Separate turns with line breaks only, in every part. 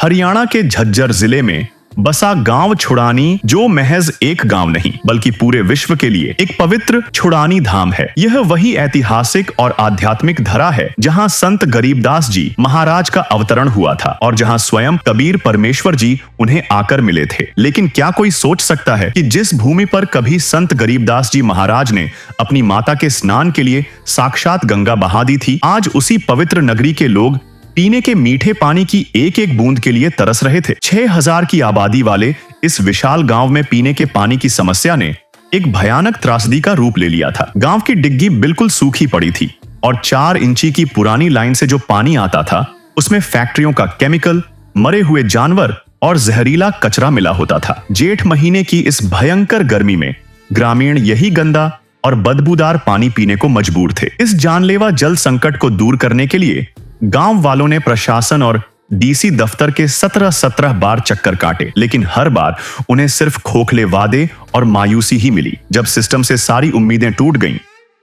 हरियाणा के झज्जर जिले में बसा गांव छुड़ानी जो महज एक गांव नहीं बल्कि पूरे विश्व के लिए एक पवित्र छुड़ानी धाम है। यह वही ऐतिहासिक और आध्यात्मिक धरा है जहां संत गरीबदास जी महाराज का अवतरण हुआ था और जहां स्वयं कबीर परमेश्वर जी उन्हें आकर मिले थे। लेकिन क्या कोई सोच सकता है कि जिस भूमि पर कभी संत गरीबदास जी महाराज ने अपनी माता के स्नान के लिए साक्षात गंगा बहा दी थी, आज उसी पवित्र नगरी के लोग पीने के मीठे पानी की एक एक बूंद के लिए तरस रहे थे। 6000 की आबादी वाले इस विशाल गांव में पीने के पानी की समस्या ने एक भयानक त्रासदी का रूप ले लिया था। गांव की डिग्गी बिल्कुल सूखी पड़ी थी और 4 इंची की पुरानी लाइन से जो पानी आता था उसमें फैक्ट्रियों का केमिकल, मरे हुए जानवर और जहरीला कचरा मिला होता था। जेठ महीने की इस भयंकर गर्मी में ग्रामीण यही गंदा और बदबूदार पानी पीने को मजबूर थे। इस जानलेवा जल संकट को दूर करने के लिए गांव वालों ने प्रशासन और डीसी दफ्तर के 17 बार चक्कर काटे, लेकिन हर बार उन्हें सिर्फ खोखले वादे और मायूसी ही मिली। जब सिस्टम से सारी उम्मीदें टूट गईं,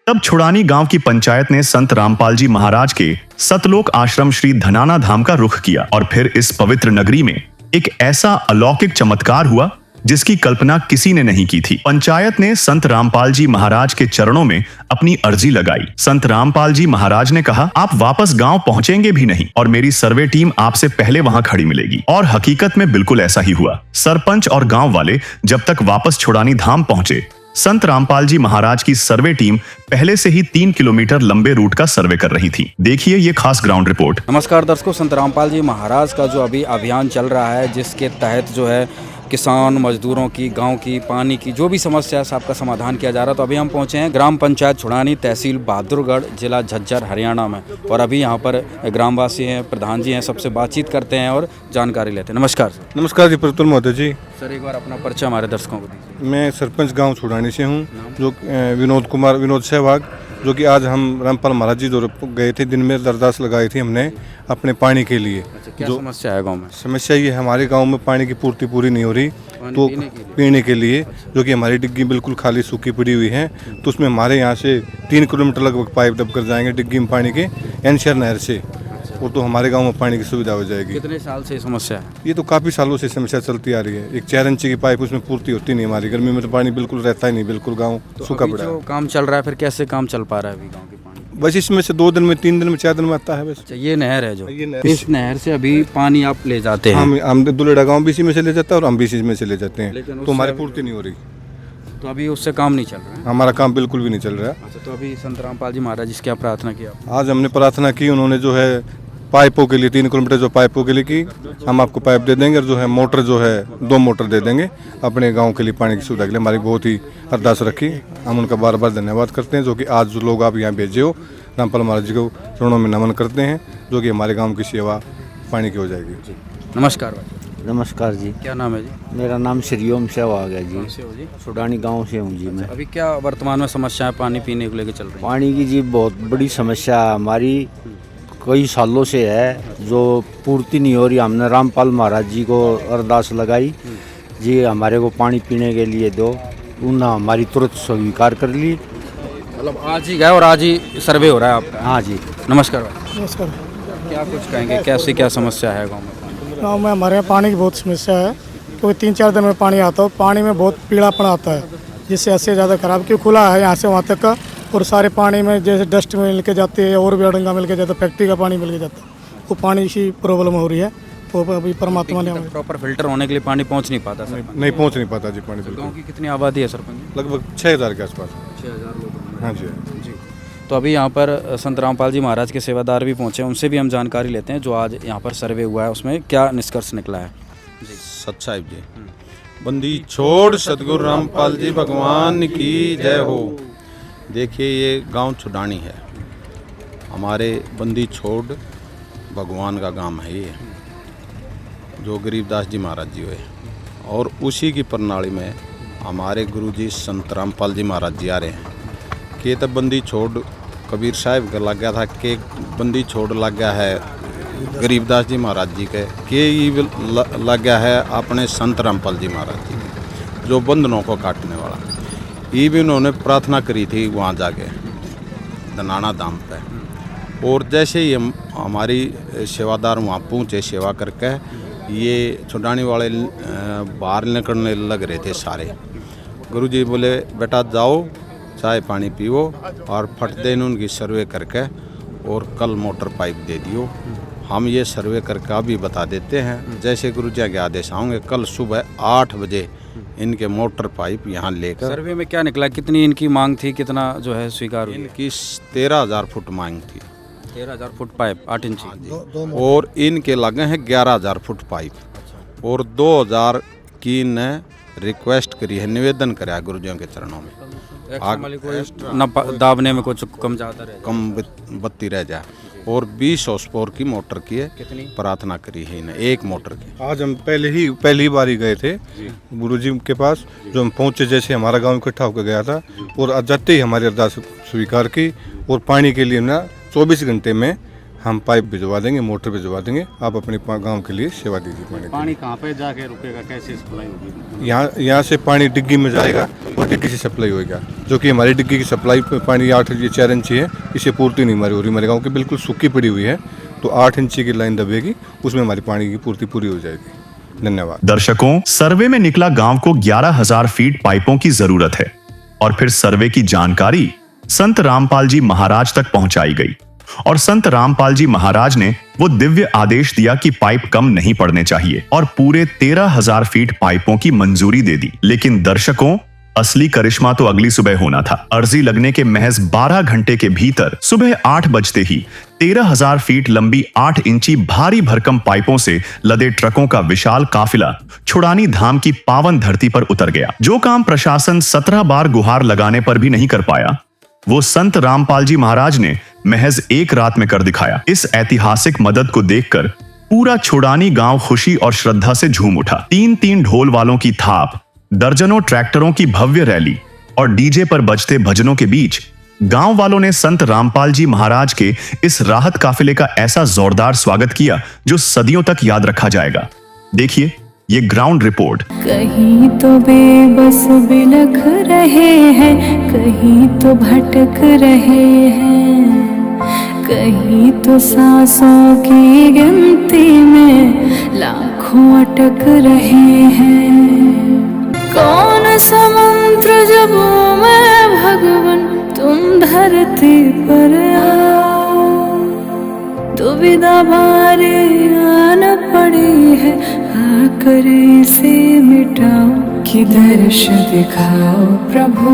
तब छुड़ानी गांव की पंचायत ने संत रामपाल जी महाराज के सतलोक आश्रम श्री धनाना धाम का रुख किया और फिर इस पवित्र नगरी में एक ऐसा अलौकिक चमत्कार हुआ जिसकी कल्पना किसी ने नहीं की थी। पंचायत ने संत रामपाल जी महाराज के चरणों में अपनी अर्जी लगाई। संत रामपाल जी महाराज ने कहा, आप वापस गांव पहुंचेंगे भी नहीं और मेरी सर्वे टीम आपसे पहले वहां खड़ी मिलेगी। और हकीकत में बिल्कुल ऐसा ही हुआ। सरपंच और गांव वाले जब तक वापस छुड़ानी धाम पहुंचे, संत रामपाल जी महाराज की सर्वे टीम पहले से ही 3 किलोमीटर लंबे रूट का सर्वे कर रही थी। देखिए ये खास ग्राउंड रिपोर्ट।
नमस्कार दर्शकों, संत रामपाल जी महाराज का जो अभी अभियान चल रहा है, जिसके तहत जो है किसान मजदूरों की, गांव की, पानी की जो भी समस्या है सबका समाधान किया जा रहा है। तो अभी हम पहुंचे हैं ग्राम पंचायत छुड़ानी, तहसील बहादुरगढ़, जिला झज्जर, हरियाणा में। और अभी यहां पर ग्रामवासी हैं, प्रधान जी हैं, सबसे बातचीत करते हैं और जानकारी लेते हैं। नमस्कार सर।
नमस्कार जी, प्रतुल महोदय जी।
सर एक बार अपना परिचय हमारे दर्शकों को दीजिए।
मैं सरपंच गांव छुड़ानी से हूं, जो विनोद सहवाग, जो कि आज हम रामपाल महाराज जी दौरे गए थे। दिन में अरदास लगाई थी हमने अपने पानी के लिए।
क्या समस्या है गाँव में?
समस्या ये हमारे गांव में पानी की पूर्ति पूरी नहीं हो रही, तो पीने के लिए जो कि हमारी डिग्गी बिल्कुल खाली सूखी पड़ी हुई है। तो उसमें हमारे यहाँ से 3 किलोमीटर लगभग पाइप डब कर जाएंगे डिग्गी में पानी के एनशर नहर से, वो तो हमारे गांव में पानी की सुविधा हो जाएगी।
कितने साल से समस्या है?
ये तो काफ़ी सालों से समस्या चलती आ रही है। एक 4 इंची की पाइप उसमें पूर्ति होती नहीं हमारी। गर्मी में तो पानी बिल्कुल रहता ही नहीं, बिल्कुल गाँव सूखा पड़ा है।
काम चल रहा है, फिर कैसे काम चल पा रहा है अभी गाँव के पानी?
बस इसमें से 2 दिन में, 3 दिन में, 4 दिन में आता है बस।
अच्छा, ये नहर है जो
नहर।
इस नहर से अभी पानी आप ले जाते हैं?
हम दुलेड़ा गाँव भी इसी में से ले जाता है और हम भी इसी में से ले जाते हैं, तो हमारी पूर्ति नहीं हो रही।
तो अभी उससे काम नहीं चल रहा है?
हमारा काम बिल्कुल भी नहीं चल रहा है।
अच्छा, तो अभी संत रामपाल जी महाराज जी से क्या प्रार्थना किया?
आज हमने प्रार्थना की, उन्होंने जो है पाइपों के लिए 3 किलोमीटर जो पाइपों के लिए की, हम आपको पाइप दे देंगे और जो है मोटर जो है 2 मोटर दे देंगे अपने गांव के लिए पानी की सुविधा के लिए। हमारी बहुत ही अरदास रखी, हम उनका बार बार धन्यवाद करते हैं। जो कि आज जो लोग आप यहाँ भेजे हो, रामपाल महाराज जी को चरणों में नमन करते हैं, जो कि हमारे गाँव की सेवा पानी की हो जाएगी।
नमस्कार भाई।
नमस्कार जी।
क्या नाम है जी?
मेरा नाम श्रीओम सहवाग है जी।
से हो जी?
छुड़ानी गांव से हूँ जी मैं।
अभी क्या वर्तमान में समस्या है पानी पीने को लेकर चल रही है?
पानी की जी बहुत बड़ी समस्या है हमारी, कई सालों से है, जो पूर्ति नहीं हो रही। हमने रामपाल महाराज जी को अरदास लगाई जी हमारे को पानी पीने के लिए दो, उन्होंने हमारी तुरंत स्वीकार कर ली।
मतलब आज ही गए और आज ही सर्वे हो रहा है आपका?
हाँ जी।
नमस्कार भाई।
नमस्कार।
क्या कुछ कहेंगे, कैसी क्या समस्या है गाँव में?
गाँव में हमारे यहाँ पानी की बहुत समस्या है, क्योंकि 3-4 दिन में पानी आता है। पानी में बहुत पीलापन आता है, जिससे ऐसे ज़्यादा खराब, क्यों खुला है यहाँ से वहाँ तक का, और सारे पानी में जैसे डस्ट मिल के जाती है और भी अड़ंगा मिल के जाता है, फैक्ट्री का पानी मिल के जाता है, वो पानी की प्रॉब्लम हो रही है। वो अभी परमात्मा ने
प्रॉपर फिल्टर होने के लिए पानी पहुँच नहीं पाता सर?
नहीं पहुँच नहीं पाता जी पानी
गाँव
बिल्कुल।
की कितनी आबादी है सरपंच?
लगभग 6000 के आसपास।
6000 लोग।
हाँ जी।
जी। तो अभी यहाँ पर संत रामपाल जी महाराज के सेवादार भी पहुँचे, उनसे भी हम जानकारी लेते हैं जो आज यहाँ पर सर्वे हुआ है उसमें क्या निष्कर्ष निकला है। जी
सत साहिब जी। बंदी छोड़ सतगुरु रामपाल जी भगवान की जय हो। देखिए ये गांव छुड़ानी है, हमारे बंदी छोड़ भगवान का गांव है ये, जो गरीबदास जी महाराज जी हुए, और उसी की प्रणाली में हमारे गुरुजी संत रामपाल जी महाराज जी आ रहे हैं। कि तब बंदी छोड़ कबीर साहब का लग गया था, कि बंदी छोड़ लग गया है गरीबदास जी महाराज जी के ये लग गया है अपने संत रामपाल जी महाराज जी, जो बंधनों को काटने वाला। ये भी उन्होंने प्रार्थना करी थी वहाँ जाके धनाना धाम पे। और जैसे ही हमारी सेवादार वहाँ पहुँचे सेवा करके, ये छुड़ानी वाले बाहर निकलने लग रहे थे सारे। गुरुजी बोले बेटा जाओ चाय पानी पियो और फट देन उनकी सर्वे करके और कल मोटर पाइप दे दियो। हम ये सर्वे करके अभी बता देते हैं, जैसे गुरुजी के आदेश आएंगे कल सुबह 8 बजे इनके मोटर पाइप यहाँ लेकर।
सर्वे में क्या निकला, कितनी इनकी मांग थी, कितना जो है स्वीकार हुई?
इनकी 13,000 फुट मांग थी।
13,000 फुट पाइप 8 इंची
और इनके लगे हैं 11,000 फुट पाइप और 2,000 की ने रिक्वेस्ट करी है, निवेदन करा है गुरुजियों के चरणों में।
दाबने में कुछ कम ज़्यादा रहे,
कम बत्ती रह जाए और 20 हॉर्सपावर की मोटर की है,
कितनी
प्रार्थना करी है इन्हें एक मोटर की।
आज हम पहली बार ही गए थे गुरुजी के पास। जो हम पहुंचे जैसे हमारा गांव इकट्ठा होकर गया था और जाते ही हमारी अरदास स्वीकार की और पानी के लिए ना 24 घंटे में हम पाइप भिजवा देंगे, मोटर भिजवा देंगे। आप अपने गांव के लिए सेवा दीजिए।
पानी कहाँ पे जाके रुकेगा, कैसे सप्लाई होगी?
यहाँ से पानी डिग्गी में जाएगा और डिग्गी से सप्लाई होएगा, जो कि हमारी डिग्गी की सप्लाई पानी 4 इंची है, इसे पूर्ति नहीं हमारी हो रही। हमारे गाँव की बिल्कुल सूखी पड़ी हुई है, तो 8 इंची की लाइन दबेगी, उसमें हमारी पानी की पूर्ति पूरी हो जाएगी। धन्यवाद।
दर्शकों, सर्वे में निकला गांव को 11,000 फीट पाइपों की जरूरत है और फिर सर्वे की जानकारी संत रामपाल जी महाराज तक पहुंचाई गई और संत रामपाल जी महाराज ने वो दिव्य आदेश दिया कि पाइप कम नहीं पड़ने चाहिए और पूरे 13,000 फीट पाइपों की मंजूरी दे दी। लेकिन दर्शकों, असली करिश्मा तो अगली सुबह होना था। अर्जी लगने के महज 12 घंटे के भीतर सुबह 8 बजते ही 13,000 फीट लंबी 8 इंची भारी भरकम पाइपों से लदे ट्रकों का विशाल काफिला छुड़ानी धाम की पावन धरती पर उतर गया। जो काम प्रशासन 17 बार गुहार लगाने पर भी नहीं कर पाया, वो संत रामपाल जी महाराज ने महज एक रात में कर दिखाया। इस ऐतिहासिक मदद को देखकर पूरा छुड़ानी गांव खुशी और श्रद्धा से झूम उठा। 3-3 ढोल वालों की थाप, दर्जनों ट्रैक्टरों की भव्य रैली और डीजे पर बजते भजनों के बीच गांव वालों ने संत रामपाल जी महाराज के इस राहत काफिले का ऐसा जोरदार स्वागत किया जो सदियों तक याद रखा जाएगा। देखिए ये ग्राउंड रिपोर्ट।
कहीं तो बेबस बिलख रहे हैं, कहीं तो भटक रहे हैं, कहीं तो सांसों की गिनती में लाखों अटक रहे हैं। कौन समुद्र जब मैं भगवन तुम धरती पर आओ, दुविधा भारी आन पड़ी है, आकर इसे मिटाओ। कि दर्श दिखाओ प्रभु,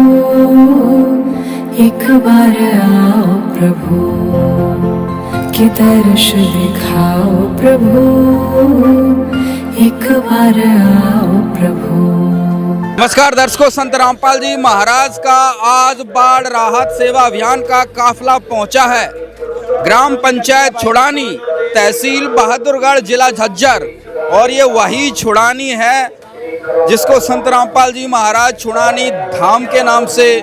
एक बार आओ प्रभु, कि दर्श दिखाओ प्रभु, एक बार आओ प्रभु।
नमस्कार दर्शकों, संत रामपाल जी महाराज का आज बाढ़ राहत सेवा अभियान का काफिला पहुंचा है ग्राम पंचायत छुड़ानी, तहसील बहादुरगढ़, जिला झज्जर। और ये वही छुड़ानी है जिसको संत रामपाल जी महाराज छुड़ानी धाम के नाम से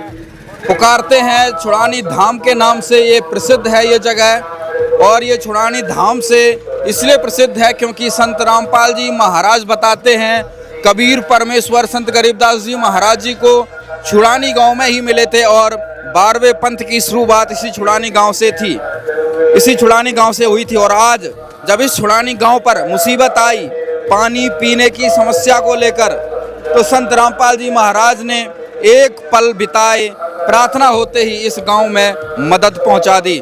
पुकारते हैं। छुड़ानी धाम के नाम से ये प्रसिद्ध है ये जगह। और ये छुड़ानी धाम से इसलिए प्रसिद्ध है क्योंकि संत रामपाल जी महाराज बताते हैं कबीर परमेश्वर संत गरीबदास जी महाराज जी को छुड़ानी गांव में ही मिले थे और 12वें पंथ की शुरुआत इसी छुड़ानी गांव से थी, इसी छुड़ानी गांव से हुई थी। और आज जब इस छुड़ानी गांव पर मुसीबत आई पानी पीने की समस्या को लेकर, तो संत रामपाल जी महाराज ने एक पल बिताए, प्रार्थना होते ही इस गांव में मदद पहुंचा दी।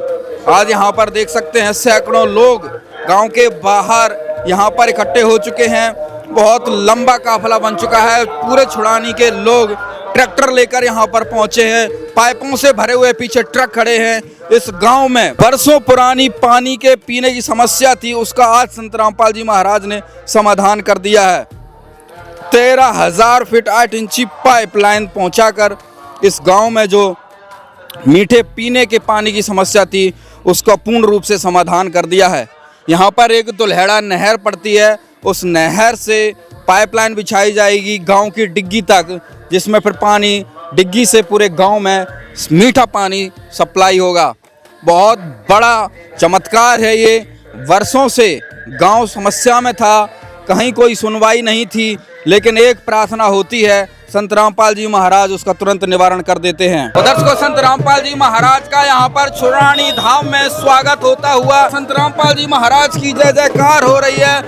आज यहां पर देख सकते हैं सैकड़ों लोग गांव के बाहर यहां पर इकट्ठे हो चुके हैं। बहुत लंबा काफिला बन चुका है। पूरे छुड़ानी के लोग ट्रैक्टर लेकर यहाँ पर पहुंचे हैं, पाइपों से भरे हुए पीछे ट्रक खड़े हैं। इस गांव में बरसों पुरानी पानी के पीने की समस्या थी, उसका आज संत रामपाल जी महाराज ने समाधान कर दिया है। 13,000 फीट 8 इंची पाइपलाइन पहुंचाकर इस गांव में जो मीठे पीने के पानी की समस्या थी उसका पूर्ण रूप से समाधान कर दिया है। यहाँ पर एक दुल्हेड़ा नहर पड़ती है, उस नहर से पाइपलाइन बिछाई जाएगी गांव की डिग्गी तक, जिसमें फिर पानी डिग्गी से पूरे गांव में मीठा पानी सप्लाई होगा। बहुत बड़ा चमत्कार है ये। वर्षों से गांव समस्या में था, कहीं कोई सुनवाई नहीं थी, लेकिन एक प्रार्थना होती है, संत रामपाल जी महाराज उसका तुरंत निवारण कर देते हैं। दर्शकों, संत रामपाल जी महाराज का यहाँ पर छुड़ानी धाम में स्वागत होता हुआ संत रामपाल जी महाराज की जय जयकार हो रही है।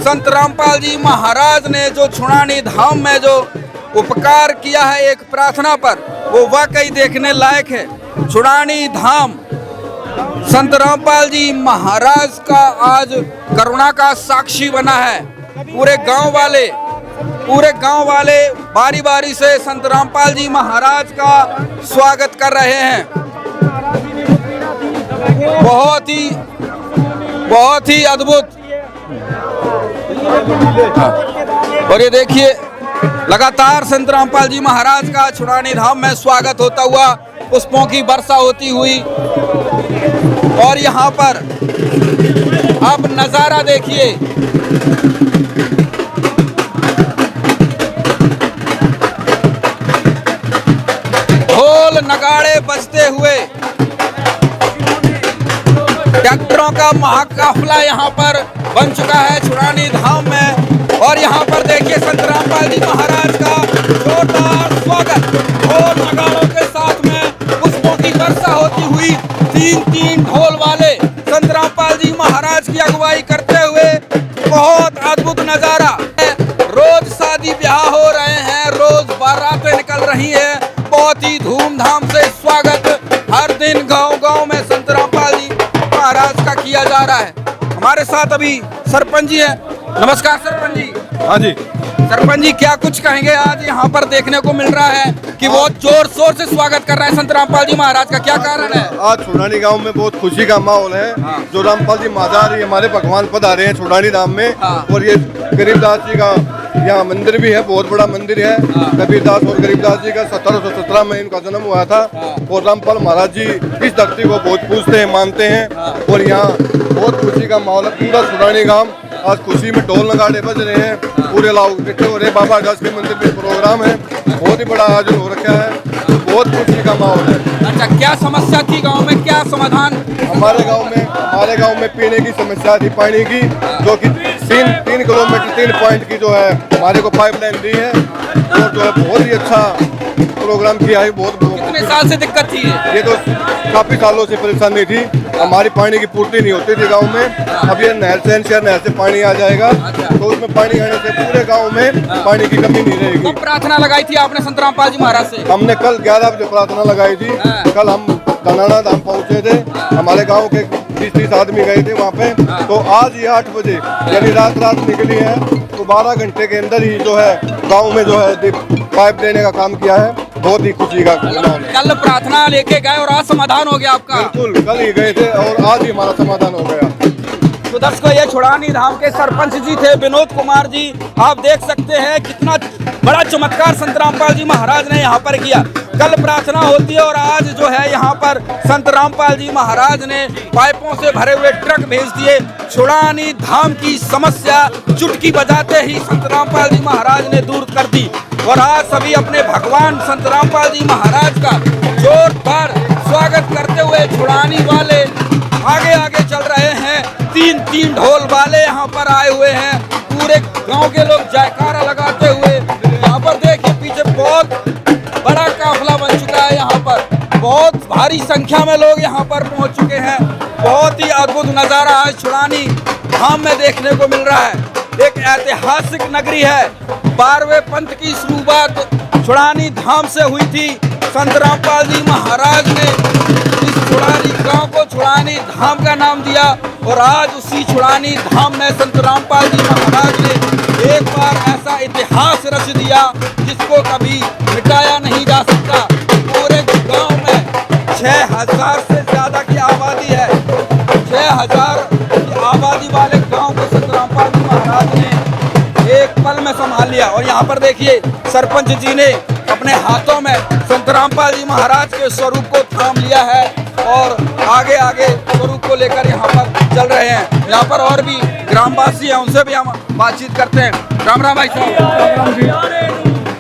संत रामपाल जी महाराज ने जो छुड़ानी धाम में जो उपकार किया है एक प्रार्थना पर, वो वाकई देखने लायक है। छुड़ानी धाम संत रामपाल जी महाराज का आज करुणा का साक्षी बना है। पूरे गांव वाले बारी बारी से संत रामपाल जी महाराज का स्वागत कर रहे हैं। बहुत ही अद्भुत। और ये देखिए लगातार संत रामपाल जी महाराज का छुड़ानी धाम में स्वागत होता हुआ, पुष्पों की वर्षा होती हुई। और यहाँ पर आप नजारा देखिए, ढोल नगाड़े बजते हुए ट्रैक्टरों का महाकाफला यहाँ पर बन चुका है छुड़ानी धाम में। और यहाँ पर देखिए संत रामपाल जी महाराज का जोरदार स्वागत ढोल नगाड़ों के साथ में, पुष्पों की वर्षा होती हुई। तीन ढोल वाले संत रामपाल जी महाराज की अगुवाई करते हुए बहुत अद्भुत नजारा है। रोज शादी ब्याह हो रहे हैं, रोज बारातें निकल रही है। बहुत ही धूमधाम से स्वागत हर दिन गांव में संत रामपाल जी महाराज का किया जा रहा है। हमारे साथ अभी सरपंच जी है। नमस्कार सरपंच जी।
हाँ जी
सरपंच जी, क्या कुछ कहेंगे? आज यहाँ पर देखने को मिल रहा है कि बहुत जोर शोर से स्वागत कर रहे हैं संत रामपाल जी महाराज का, क्या कारण है?
आज छुड़ानी गांव में बहुत खुशी का माहौल है। जो रामपाल जी महाराज हमारे भगवान पधारे हैं छुड़ानी धाम में। और ये गरीबदास जी का यहाँ मंदिर भी है, बहुत बड़ा मंदिर है। कबीरदास और गरीबदास जी का 1717 में इनका जन्म हुआ था। और रामपाल महाराज जी इस धरती को बहुत पूजते हैं, मानते हैं। और यहाँ बहुत खुशी का माहौल है। पूरा छुड़ानी गांव आज खुशी में ढोल नगाड़े बज रहे हैं, पूरे लोग इकट्ठे हो रहे हैं। बाबा दास के मंदिर में प्रोग्राम है, बहुत ही बड़ा आयोजन हो रखा है, बहुत खुशी का माहौल है।
अच्छा, क्या समस्या थी गांव में, क्या समाधान?
हमारे गांव में पीने की समस्या थी, पानी की, जो कि 3 किलोमीटर 3 पॉइंट की जो है हमारे को पाइपलाइन दी है। और जो है बहुत ही अच्छा प्रोग्राम किया है।
कितने साल से दिक्कत थी
ये तो काफी सालों से परेशानी थी। हमारी पानी की पूर्ति नहीं होती थी गांव में। अब ये नहर से पानी आ जाएगा, तो उसमें पानी आने से पूरे गांव में पानी की कमी नहीं रहेगी।
तो प्रार्थना लगाई थी आपने संत रामपाल जी महाराज से?
हमने कल 11 बजे प्रार्थना लगाई थी। कल हम धनाना धाम पहुंचे थे, हमारे गांव के 20-30 आदमी गए थे वहाँ पे। तो आज ही 8 बजे यानी रात निकली है, तो 12 घंटे के अंदर ही जो है गांव में जो है पाइप देने का काम किया है। बहुत ही खुशी का
कल प्रार्थना लेके गए और आज समाधान हो गया आपका?
बिल्कुल, कल ही गए थे और आज ही हमारा समाधान हो गया।
तो दर्शकों, ये छुड़ानी धाम के सरपंच जी थे विनोद कुमार जी। आप देख सकते हैं कितना बड़ा चमत्कार संत रामपाल जी महाराज ने यहाँ पर किया। कल प्रार्थना होती है और आज जो है यहाँ पर संत रामपाल जी महाराज ने पाइपों से भरे हुए ट्रक भेज दिए। छुड़ानी धाम की समस्या चुटकी बजाते ही संत रामपाल जी महाराज ने दूर कर दी। और आज सभी अपने भगवान संत रामपाल जी महाराज का जोरदार स्वागत करते हुए छुड़ानी वाले आगे चल रहे हैं। 3 ढोल वाले यहाँ पर आए हुए हैं, पूरे गांव के लोग जयकारा लगाते हुए। यहाँ पर देखिए पीछे बहुत बड़ा काफिला बन चुका है। यहाँ पर बहुत भारी संख्या में लोग यहाँ पर पहुँच चुके हैं। बहुत ही अद्भुत नज़ारा आज छुड़ानी धाम में देखने को मिल रहा है। एक ऐतिहासिक नगरी है। 12वें पंथ की शुरुआत छुड़ानी धाम से हुई थी। संत रामपाल जी महाराज ने इस छुड़ानी गांव को छुड़ानी धाम का नाम दिया। और आज उसी छुड़ानी धाम में संत रामपाल जी महाराज ने एक बार ऐसा इतिहास रच दिया जिसको कभी मिटाया नहीं जा सकता। पूरे गांव में 6000 से ज्यादा की आबादी है। 6000 की आबादी वाले गांव को संत रामपाल जी महाराज ने एक पल में संभाल लिया। और यहाँ पर देखिए सरपंच जी ने अपने हाथों में संत रामपाल जी महाराज के स्वरूप को थाम लिया है और आगे स्वरूप को लेकर यहाँ पर चल रहे हैं। यहाँ पर और भी ग्रामवासी हैं, उनसे भी हम बातचीत करते हैं। राम राम भाई साहब,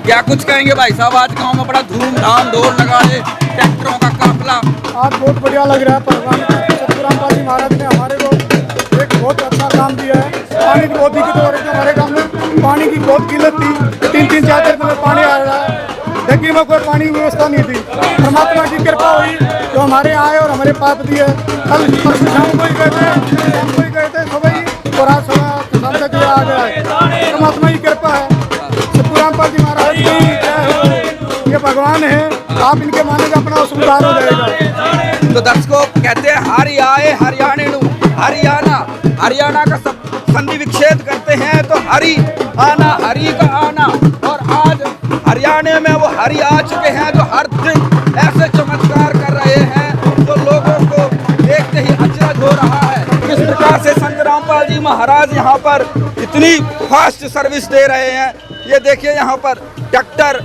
क्या कुछ कहेंगे भाई साहब? आज गांव में बड़ा धूमधाम ढोल नगाड़े ट्रैक्टरों का काफिला।
आज बहुत बढ़िया लग रहा है। भगवान संत रामपाल जी महाराज ने हमारे को एक बहुत अच्छा काम दिया है। पानी की बहुत दिक्कत हो रही थी हमारे गाँव में, पानी की बहुत किल्लत थी। 3-3 4 दिन में पानी आ रहा है, ढक्की में कोई पानी की व्यवस्था नहीं थी। परमात्मा की कृपा हुई जो हमारे आए और हमारे पाप दिए। कल परसों शाम को ही गए थे, सुबह ही, और आज सुबह शाम तक आ गए। परमात्मा की कृपा है। सिद्धू रामपाल जी महाराज की जय हो। ये भगवान है, आप इनके मानेगा अपना सुधार हो जाएगा।
तो दर्शकों कहते हैं हरि आए हरियाणे नु हरियाणा का सब संधि विच्छेद करते हैं तो हरि का आना। और आज हरियाणा में वो हरि आ चुके हैं जो हर दिन ऐसे चमत्कार कर रहे हैं तो लोगों को देखते ही अचरज हो रहा है। किस प्रकार से संत रामपाल जी महाराज यहाँ पर इतनी फास्ट सर्विस दे रहे हैं। ये देखिए यहाँ पर ट्रैक्टर,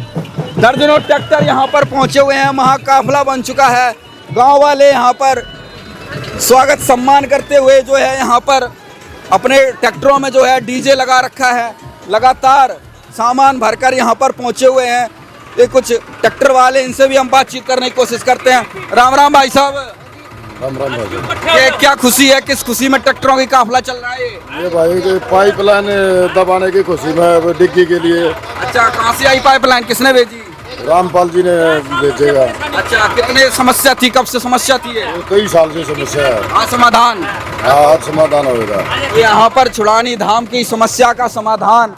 दर्जनों ट्रैक्टर यहाँ पर पहुँचे हुए हैं, महाकाफला बन चुका है। गांव वाले यहाँ पर स्वागत सम्मान करते हुए जो है यहाँ पर अपने ट्रैक्टरों में जो है डीजे लगा रखा है, लगातार सामान भरकर यहाँ पर पहुँचे हुए हैं। ये कुछ ट्रैक्टर वाले, इनसे भी हम बातचीत करने की कोशिश करते हैं। राम राम भाई साहब।
राम राम भाई।
ये क्या खुशी है, किस खुशी में ट्रैक्टरों की काफिला चल रहा है?
ये भाई के पाइपलाइन दबाने की खुशी में डिग्गी के लिए।
अच्छा, कहाँ से आई पाइपलाइन, किसने भेजी?
रामपाल जी ने भेजेगा।
अच्छा, कितने समस्या थी, कब से समस्या थी? ये
कई साल से समस्या है।
हाँ, समाधान?
हाँ, आज समाधान होगा।
यहाँ पर छुड़ानी धाम की समस्या का समाधान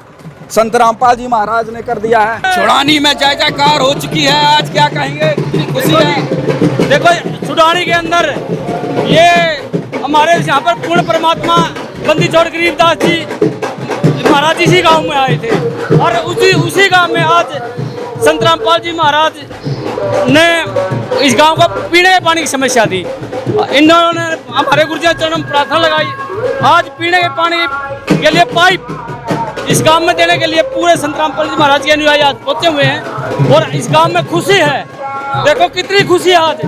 संत रामपाल जी महाराज ने कर दिया है। छुड़ानी में जय जयकार हो चुकी है, आज क्या कहेंगे, कितनी खुशी है?
देखो छुड़ानी के अंदर ये हमारे यहाँ पर पूर्ण परमात्मा बंदी छोड़ गरीबदास जी महाराज इसी गांव में आए थे और उसी गांव में आज संत रामपाल जी महाराज ने इस गांव को पीने के पानी की समस्या थी। इन दोनों ने हमारे गुरुजी चरण में प्रार्थना लगाई, आज पीने के पानी के लिए पाइप इस गांव में देने के लिए पूरे संत रामपाल जी महाराज के अनुयायी आज पहुंचे हुए हैं और इस गांव में खुशी है। देखो कितनी खुशी है, आज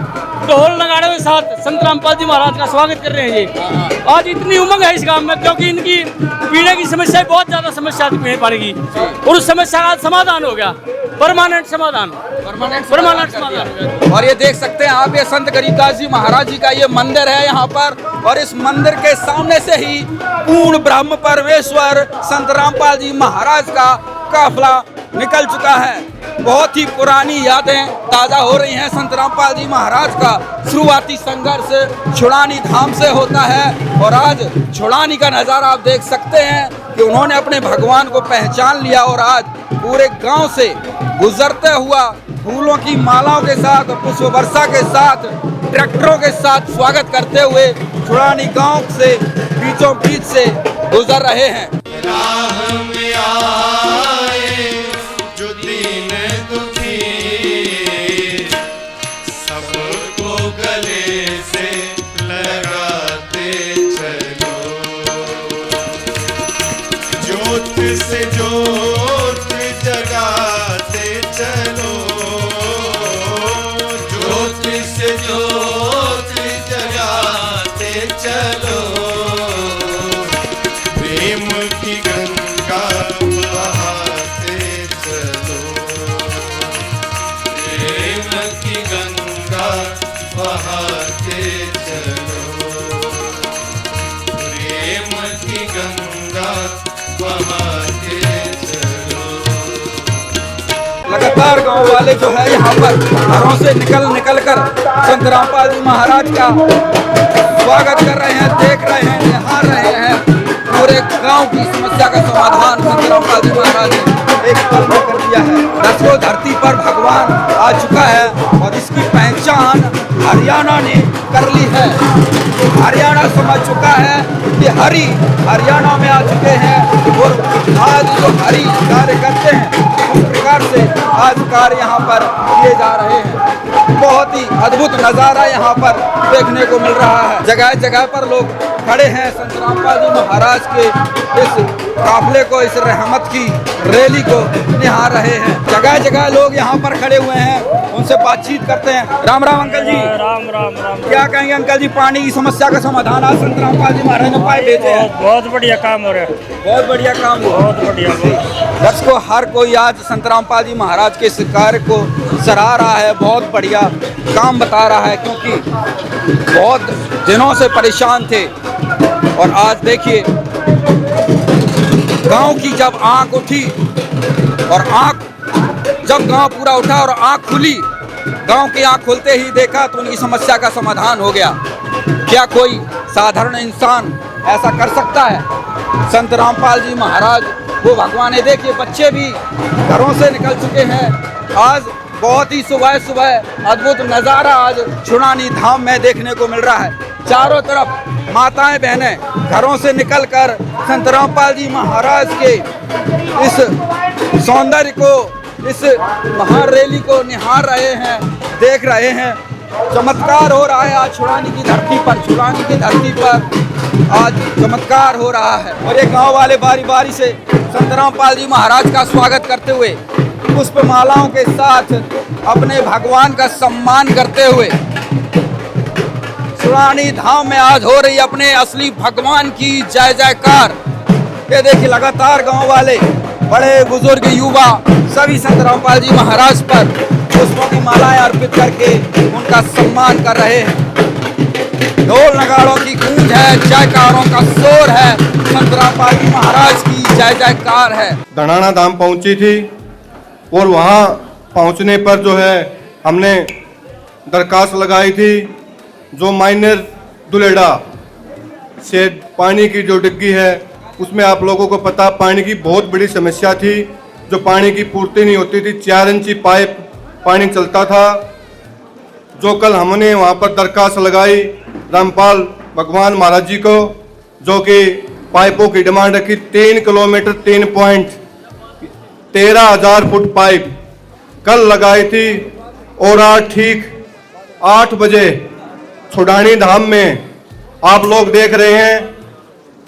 ढोल नगाड़े के साथ संत रामपाल जी महाराज का स्वागत कर रहे हैं। ये आज इतनी उमंग है इस गांव में क्योंकि इनकी पीने की समस्या बहुत ज़्यादा समस्या थी पीने पानी की और उस समस्या का समाधान हो गया, परमानेंट समाधान समाधान।
और ये देख सकते हैं आप, ये संत गरीबदास जी महाराज जी का ये मंदिर है यहाँ पर और इस मंदिर के सामने से ही पूर्ण ब्रह्म परमेश्वर संत रामपाल जी महाराज का काफिला निकल चुका है। बहुत ही पुरानी यादें ताज़ा हो रही हैं। संत रामपाल जी महाराज का शुरुआती संघर्ष छुड़ानी धाम से होता है और आज छुड़ानी का नज़ारा आप देख सकते हैं कि उन्होंने अपने भगवान को पहचान लिया और आज पूरे गांव से गुजरते हुआ फूलों की मालाओं के साथ और पुष्प वर्षा के साथ ट्रैक्टरों के साथ स्वागत करते हुए छुड़ानी गांव से बीचों बीच से गुजर रहे हैं। लगातार गांव वाले जो है यहाँ पर घरों से निकल कर संत रामपाल जी महाराज का स्वागत कर रहे हैं, देख रहे हैं, निहार रहे हैं। पूरे गांव की समस्या का समाधान संत रामपाल जी महाराज ने एक पल में कर दिया है। दसों धरती पर भगवान आ चुका है और इसकी पहचान हरियाणा ने कर ली है। हरियाणा समझ चुका है कि हरि हरियाणा में आ चुके हैं और आज जो हरि कार्य करते हैं उस प्रकार से आज कार्य यहाँ पर किए जा रहे हैं। बहुत ही अद्भुत नज़ारा यहाँ पर देखने को मिल रहा है। जगह जगह पर लोग खड़े हैं संत रामपाल जी महाराज के इस काफिले को, इस रहमत की रैली को निहार रहे हैं। जगह जगह लोग यहाँ पर खड़े हुए हैं, उनसे बातचीत करते हैं। राम राम अंकल जी।
राम राम राम।
क्या कहेंगे अंकल जी, पानी की समस्या का समाधान आज संत रामपाल जी महाराज ने पाए भेजे हैं?
बहुत बढ़िया काम हो रहा है,
बहुत बढ़िया काम हुआ,
बहुत बढ़िया।
दर्शकों हर कोई आज संत रामपाल जी महाराज के इस कार्य को सराह रहा है, बहुत बढ़िया काम बता रहा है क्योंकि बहुत दिनों से परेशान थे और आज देखिए गांव की जब आंख उठी और जब गांव पूरा उठा और आंख खुली, गांव की आंख खुलते ही देखा तो उनकी समस्या का समाधान हो गया। क्या कोई साधारण इंसान ऐसा कर सकता है? संत रामपाल जी महाराज वो भगवान है। देखिए बच्चे भी घरों से निकल चुके हैं। आज बहुत ही सुबह सुबह अद्भुत नज़ारा आज छुड़ानी धाम में देखने को मिल रहा है। चारों तरफ माताएं बहनें घरों से निकलकर संत रामपाल जी महाराज के इस सौंदर्य को, इस महारैली को निहार रहे हैं, देख रहे हैं। चमत्कार हो रहा है आज छुड़ानी की धरती पर। छुड़ानी की धरती पर आज चमत्कार हो रहा है और ये गांव वाले बारी बारी से संत रामपाल जी महाराज का स्वागत करते हुए, पुष्प मालाओं के साथ अपने भगवान का सम्मान करते हुए छुड़ानी धाम में आज हो रही अपने असली भगवान की जय जयकार। ये देखिए लगातार गांव वाले, बड़े बुजुर्ग, युवा सभी संत रामपाल जी महाराज पर पुष्पों की मालाएं अर्पित करके उनका सम्मान कर रहे हैं। ढोल नगाड़ों की गूंज है, जयकारों का शोर है, संत रामपाल जी महाराज की जय जयकार है।
धनाना धाम पहुंची थी और वहां पहुंचने पर जो है हमने दरखास्त लगाई थी। जो माइनर दुलेड़ा से पानी की जो डिग्गी है उसमें आप लोगों को पता पानी की बहुत बड़ी समस्या थी। जो पानी की पूर्ति नहीं होती थी, 4 इंची पाइप पानी चलता था। जो कल हमने वहाँ पर दरखास्त लगाई रामपाल भगवान महाराज जी को, जो कि पाइपों की डिमांड रखी 3 किलोमीटर 13,000 फुट पाइप कल लगाई थी। और आज ठीक 8 बजे छुड़ानी धाम में आप लोग देख रहे हैं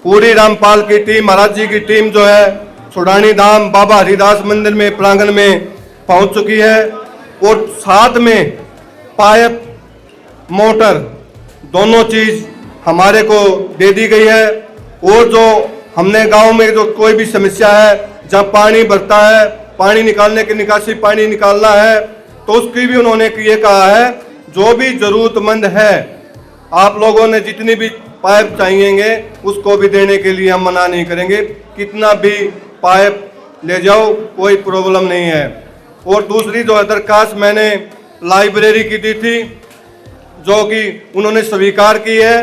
पूरी रामपाल की टीम, महाराज जी की टीम जो है छुड़ानी धाम बाबा हरिदास मंदिर में प्रांगण में पहुंच चुकी है। और साथ में पाइप, मोटर, दोनों चीज हमारे को दे दी गई है। और जो हमने गांव में जो कोई भी समस्या है, जहां पानी भरता है, पानी निकालने के निकासी पानी निकालना है, तो उसकी भी उन्होंने ये कहा है जो भी जरूरतमंद है आप लोगों ने जितनी भी पाइप चाहिएंगे उसको भी देने के लिए हम मना नहीं करेंगे। कितना भी पाइप ले जाओ, कोई प्रॉब्लम नहीं है। और दूसरी जो दरखास्त मैंने लाइब्रेरी की दी थी, जो कि उन्होंने स्वीकार की है।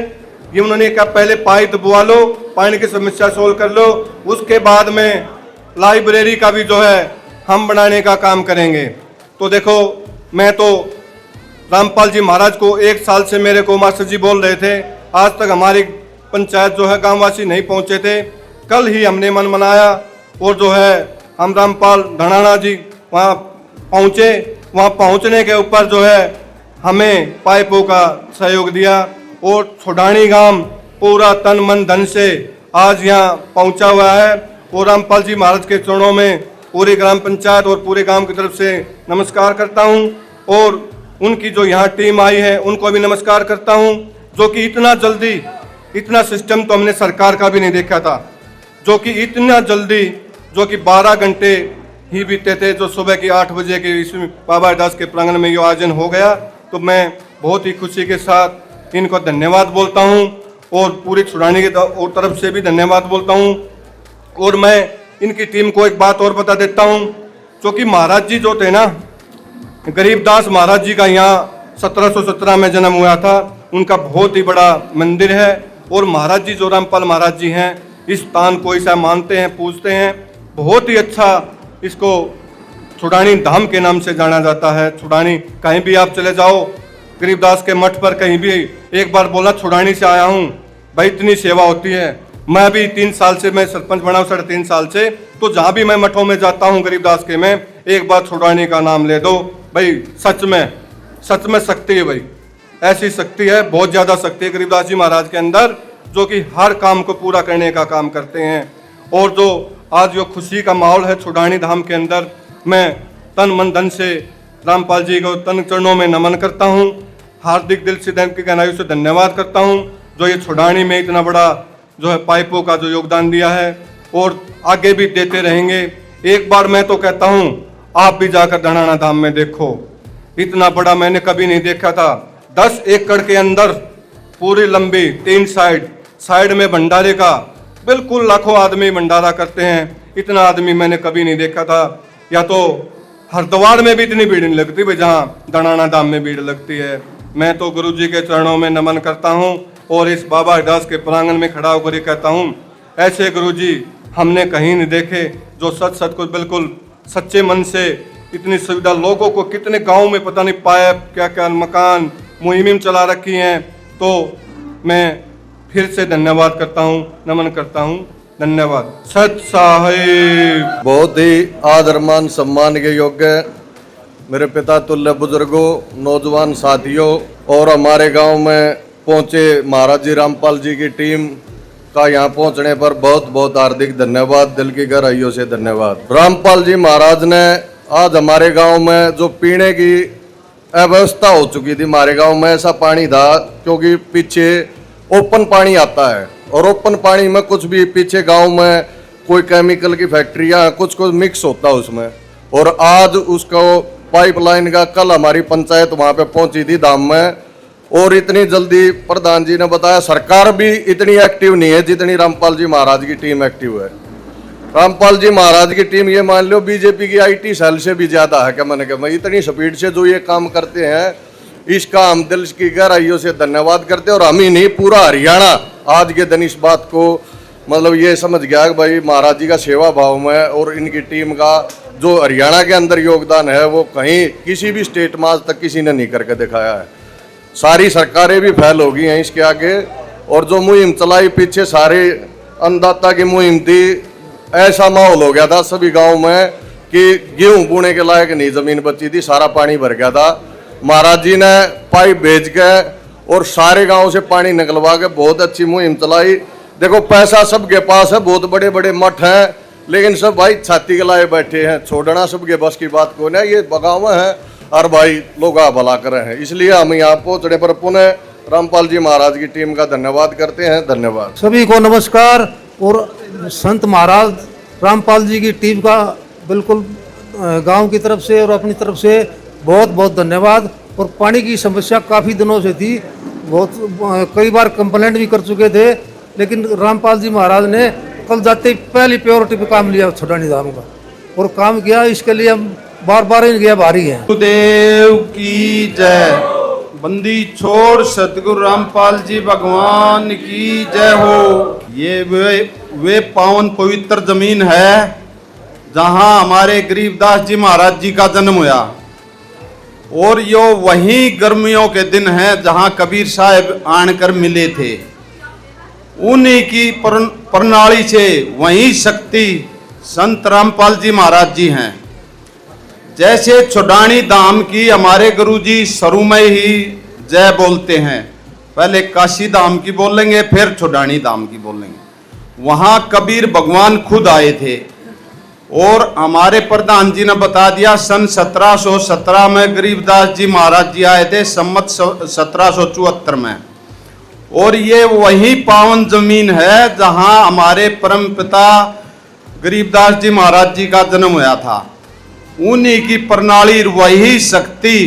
ये उन्होंने कहा पहले पाइप दबवा लो, पानी की समस्या सोल्व कर लो, उसके बाद में लाइब्रेरी का भी जो है हम बनाने का काम करेंगे। तो देखो, मैं तो रामपाल जी महाराज को 1 साल से मेरे को मास्टर जी बोल रहे थे, आज तक हमारी पंचायत जो है गांववासी नहीं पहुंचे थे। कल ही हमने मन मनाया और जो है हम रामपाल धनाना जी वहाँ पहुँचे। वहाँ पहुँचने के ऊपर जो है हमें पाइपों का सहयोग दिया और छुड़ानी गांव पूरा तन मन धन से आज यहाँ पहुँचा हुआ है। और रामपाल जी महाराज के चरणों में पूरी ग्राम पंचायत और पूरे गांव की तरफ से नमस्कार करता हूँ। और उनकी जो यहाँ टीम आई है उनको भी नमस्कार करता हूँ, जो कि इतना जल्दी, इतना सिस्टम तो हमने सरकार का भी नहीं देखा था, जो कि इतना जल्दी, जो कि 12 घंटे ही बीते थे, जो सुबह की 8 बजे के इसमें बाबा हरिदास के प्रांगण में ये आयोजन हो गया। तो मैं बहुत ही खुशी के साथ इनको धन्यवाद बोलता हूँ और पूरी छुड़ानी की तरफ से भी धन्यवाद बोलता हूँ। और मैं इनकी टीम को एक बात और बता देता हूँ, जो कि महाराज जी जो थे ना, गरीबदास महाराज जी का यहाँ 1717 में जन्म हुआ था। उनका बहुत ही बड़ा मंदिर है और महाराज जी जो रामपाल महाराज जी हैं, इस स्थान को ऐसा मानते हैं, पूजते हैं। बहुत ही अच्छा इसको छुड़ानी धाम के नाम से जाना जाता है। छुड़ानी कहीं भी आप चले जाओ, गरीबदास के मठ पर कहीं भी एक बार बोला छुड़ानी से आया हूँ, भाई इतनी सेवा होती है। मैं अभी 3 साल से मैं सरपंच बना हूँ, 3.5 साल से, तो जहाँ भी मैं मठों में जाता हूँ गरीबदास के में, एक बार छुड़ानी का नाम ले दो भाई। सच में शक्ति है भाई, ऐसी शक्ति है, बहुत ज़्यादा शक्ति है गरीबदास जी महाराज के अंदर, जो कि हर काम को पूरा करने का काम करते हैं। और जो आज जो खुशी का माहौल है छुड़ानी धाम के अंदर, मैं तन मन धन से रामपाल जी को तन चरणों में नमन करता हूँ, हार्दिक दिल से की गहराइयों से धन्यवाद करता हूँ, जो ये छुड़ानी में इतना बड़ा जो है पाइपों का जो योगदान दिया है और आगे भी देते रहेंगे। एक बार मैं तो कहता हूँ आप भी जाकर धनाना धाम में देखो, इतना बड़ा मैंने कभी नहीं देखा था। 10 एकड़ के अंदर पूरी लंबी 3 साइड में भंडारे का, बिल्कुल लाखों आदमी भंडारा करते हैं। इतना आदमी मैंने कभी नहीं देखा था। या तो हरिद्वार में भी इतनी भीड़ नहीं लगती भाई, जहाँ धनाना धाम में भीड़ लगती है। मैं तो गुरु जी के चरणों में नमन करता हूँ और इस बाबा हरिदास के प्रांगण में खड़ा होकर कहता हूँ, ऐसे गुरु जी हमने कहीं नहीं देखे, जो सच सच को बिल्कुल सच्चे मन से इतनी सुविधा लोगों को, कितने गांव में पता नहीं पाइप क्या क्या मकान मुहिम चला रखी हैं। तो मैं फिर से धन्यवाद करता हूँ, नमन करता हूँ, धन्यवाद। सत साहिब।
बहुत ही आदरमान सम्मान के योग्य मेरे पिता तुल्य बुजुर्गों, नौजवान साथियों और हमारे गांव में पहुंचे महाराज जी रामपाल जी की टीम का यहाँ पहुंचने पर बहुत बहुत हार्दिक धन्यवाद, दिल की गहराइयों से धन्यवाद। रामपाल जी महाराज ने आज हमारे गांव में जो पीने की अव्यवस्था हो चुकी थी, हमारे गांव में ऐसा पानी था क्योंकि पीछे ओपन पानी आता है और ओपन पानी में कुछ भी पीछे गांव में कोई केमिकल की फैक्ट्रियाँ कुछ मिक्स होता है उसमें, और आज उसको पाइपलाइन का कल हमारी पंचायत वहाँ पे पहुंची थी धाम में, और इतनी जल्दी प्रधान जी ने बताया सरकार भी इतनी एक्टिव नहीं है जितनी रामपाल जी महाराज की टीम एक्टिव है। रामपाल जी महाराज की टीम ये मान लो बीजेपी की IT सेल से भी ज्यादा है, क्या मैंने कहा, इतनी स्पीड से जो ये काम करते हैं इसका हम दिल की गहराइयों से धन्यवाद करते हैं। और हम ही नहीं, पूरा हरियाणा आज के दिन इस बात को मतलब ये समझ गया कि भाई महाराज जी का सेवा भाव में और इनकी टीम का जो हरियाणा के अंदर योगदान है वो कहीं किसी भी स्टेट में आज तक किसी ने नहीं करके दिखाया है। सारी सरकारें भी फेल हो गई हैं इसके आगे, और जो मुहिम चलाई पीछे सारे अन्नदाता की मुहिम थी, ऐसा माहौल हो गया था सभी गांव में कि गेहूं बोने के लायक नहीं जमीन बची थी, सारा पानी भर गया था। महाराज जी ने पाइप भेज के और सारे गांव से पानी निकलवा के बहुत अच्छी मुहिम चलाई। देखो पैसा सबके पास है, बहुत बड़े बड़े मठ हैं, लेकिन सब भाई छाती के लाए बैठे हैं, छोड़ना सबके बस की बात को नहीं, ये बगाव है और भाई लोग भला कर रहे हैं। इसलिए हम यहाँ पहुँचने पर पुनः रामपाल जी महाराज की टीम का धन्यवाद करते हैं। धन्यवाद।
सभी को नमस्कार। और संत महाराज रामपाल जी की टीम का बिल्कुल गांव की तरफ से और अपनी तरफ से बहुत बहुत धन्यवाद। और पानी की समस्या काफ़ी दिनों से थी, बहुत कई बार कंप्लेंट भी कर चुके थे, लेकिन रामपाल जी महाराज ने कल जाते ही पहली प्रायोरिटी पे काम लिया छोड़ानी धाम का और काम किया। इसके लिए हम बार बार इनके आभारी हैं।
गुरुदेव की जय। बंदी छोड़ सतगुरु रामपाल जी भगवान की जय हो। ये वे पावन पवित्र जमीन है जहां हमारे गरीबदास जी महाराज जी का जन्म हुआ, और यो वही गर्मियों के दिन है जहां कबीर साहब आनकर मिले थे। उन्हीं की प्रणाली से वही शक्ति संत रामपाल जी महाराज जी हैं। जैसे छोड़ानी धाम की हमारे गुरुजी शुरू में ही जय बोलते हैं, पहले काशी धाम की बोलेंगे फिर छोड़ानी धाम की बोलेंगे। वहाँ कबीर भगवान खुद आए थे और हमारे प्रधान जी ने बता दिया सन 1717 में गरीबदास जी महाराज जी आए थे, सम्मत 1774 में। और ये वही पावन जमीन है जहाँ हमारे परम पिता गरीबदास जी महाराज जी का जन्म हुआ था। उन्हीं की प्रणाली वही शक्ति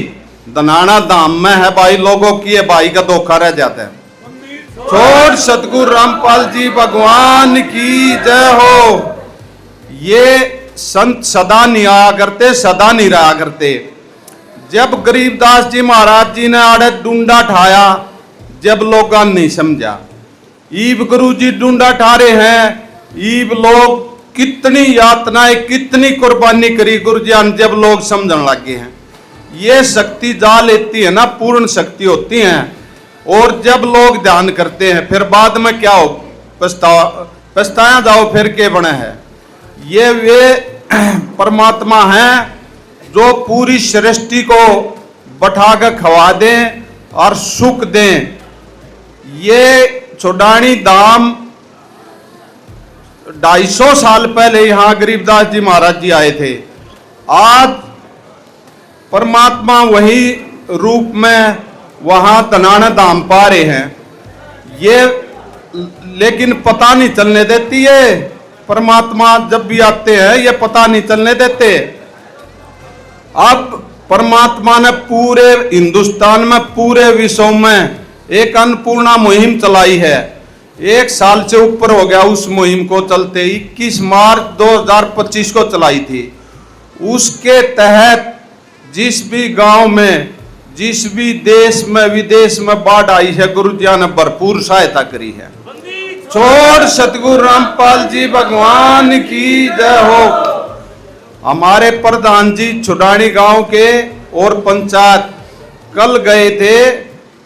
दनाना धाम में है भाई। लोगों की ये भाई का धोखा रह जाता है। छोड़ सतगुरु रामपाल जी भगवान की जय हो। ये संत सदा नहीं आया करते, सदा नहीं रहा करते। जब गरीबदास जी महाराज जी ने आड़े डूंडा ठाया, जब लोगों ने नहीं समझा, ईब गुरु जी डूंडा ठा रहे हैं, ईब लोग कितनी यातनाएं कितनी कुर्बानी करी गुरुजान, जब लोग समझने लगे हैं। ये शक्ति जा लेती है ना, पूर्ण शक्ति होती है। और जब लोग ध्यान करते हैं फिर बाद में क्या हो, पछताया जाओ फिर के बने हैं। ये वे परमात्मा हैं जो पूरी सृष्टि को बैठा कर खवा दें और सुख दें। ये छोड़ानी धाम 250 साल पहले यहाँ गरीबदास जी महाराज जी आए थे। आज परमात्मा वही रूप में वहाँ तनाना धाम पा रहे हैं। ये लेकिन पता नहीं चलने देती है, परमात्मा जब भी आते हैं ये पता नहीं चलने देते। अब परमात्मा ने पूरे हिंदुस्तान में पूरे विश्व में एक अन्नपूर्णा मुहिम चलाई है। 1 साल से ऊपर हो गया उस मुहिम को चलते। 21 मार्च 2025 को चलाई थी। उसके तहत जिस भी गांव में, जिस भी देश में विदेश में बाढ़ आई है, गुरुजिया ने भरपूर सहायता करी है। छोड़ सतगुरु रामपाल जी भगवान की जय हो। हमारे प्रधान जी छुडानी गांव के और पंचायत कल गए थे,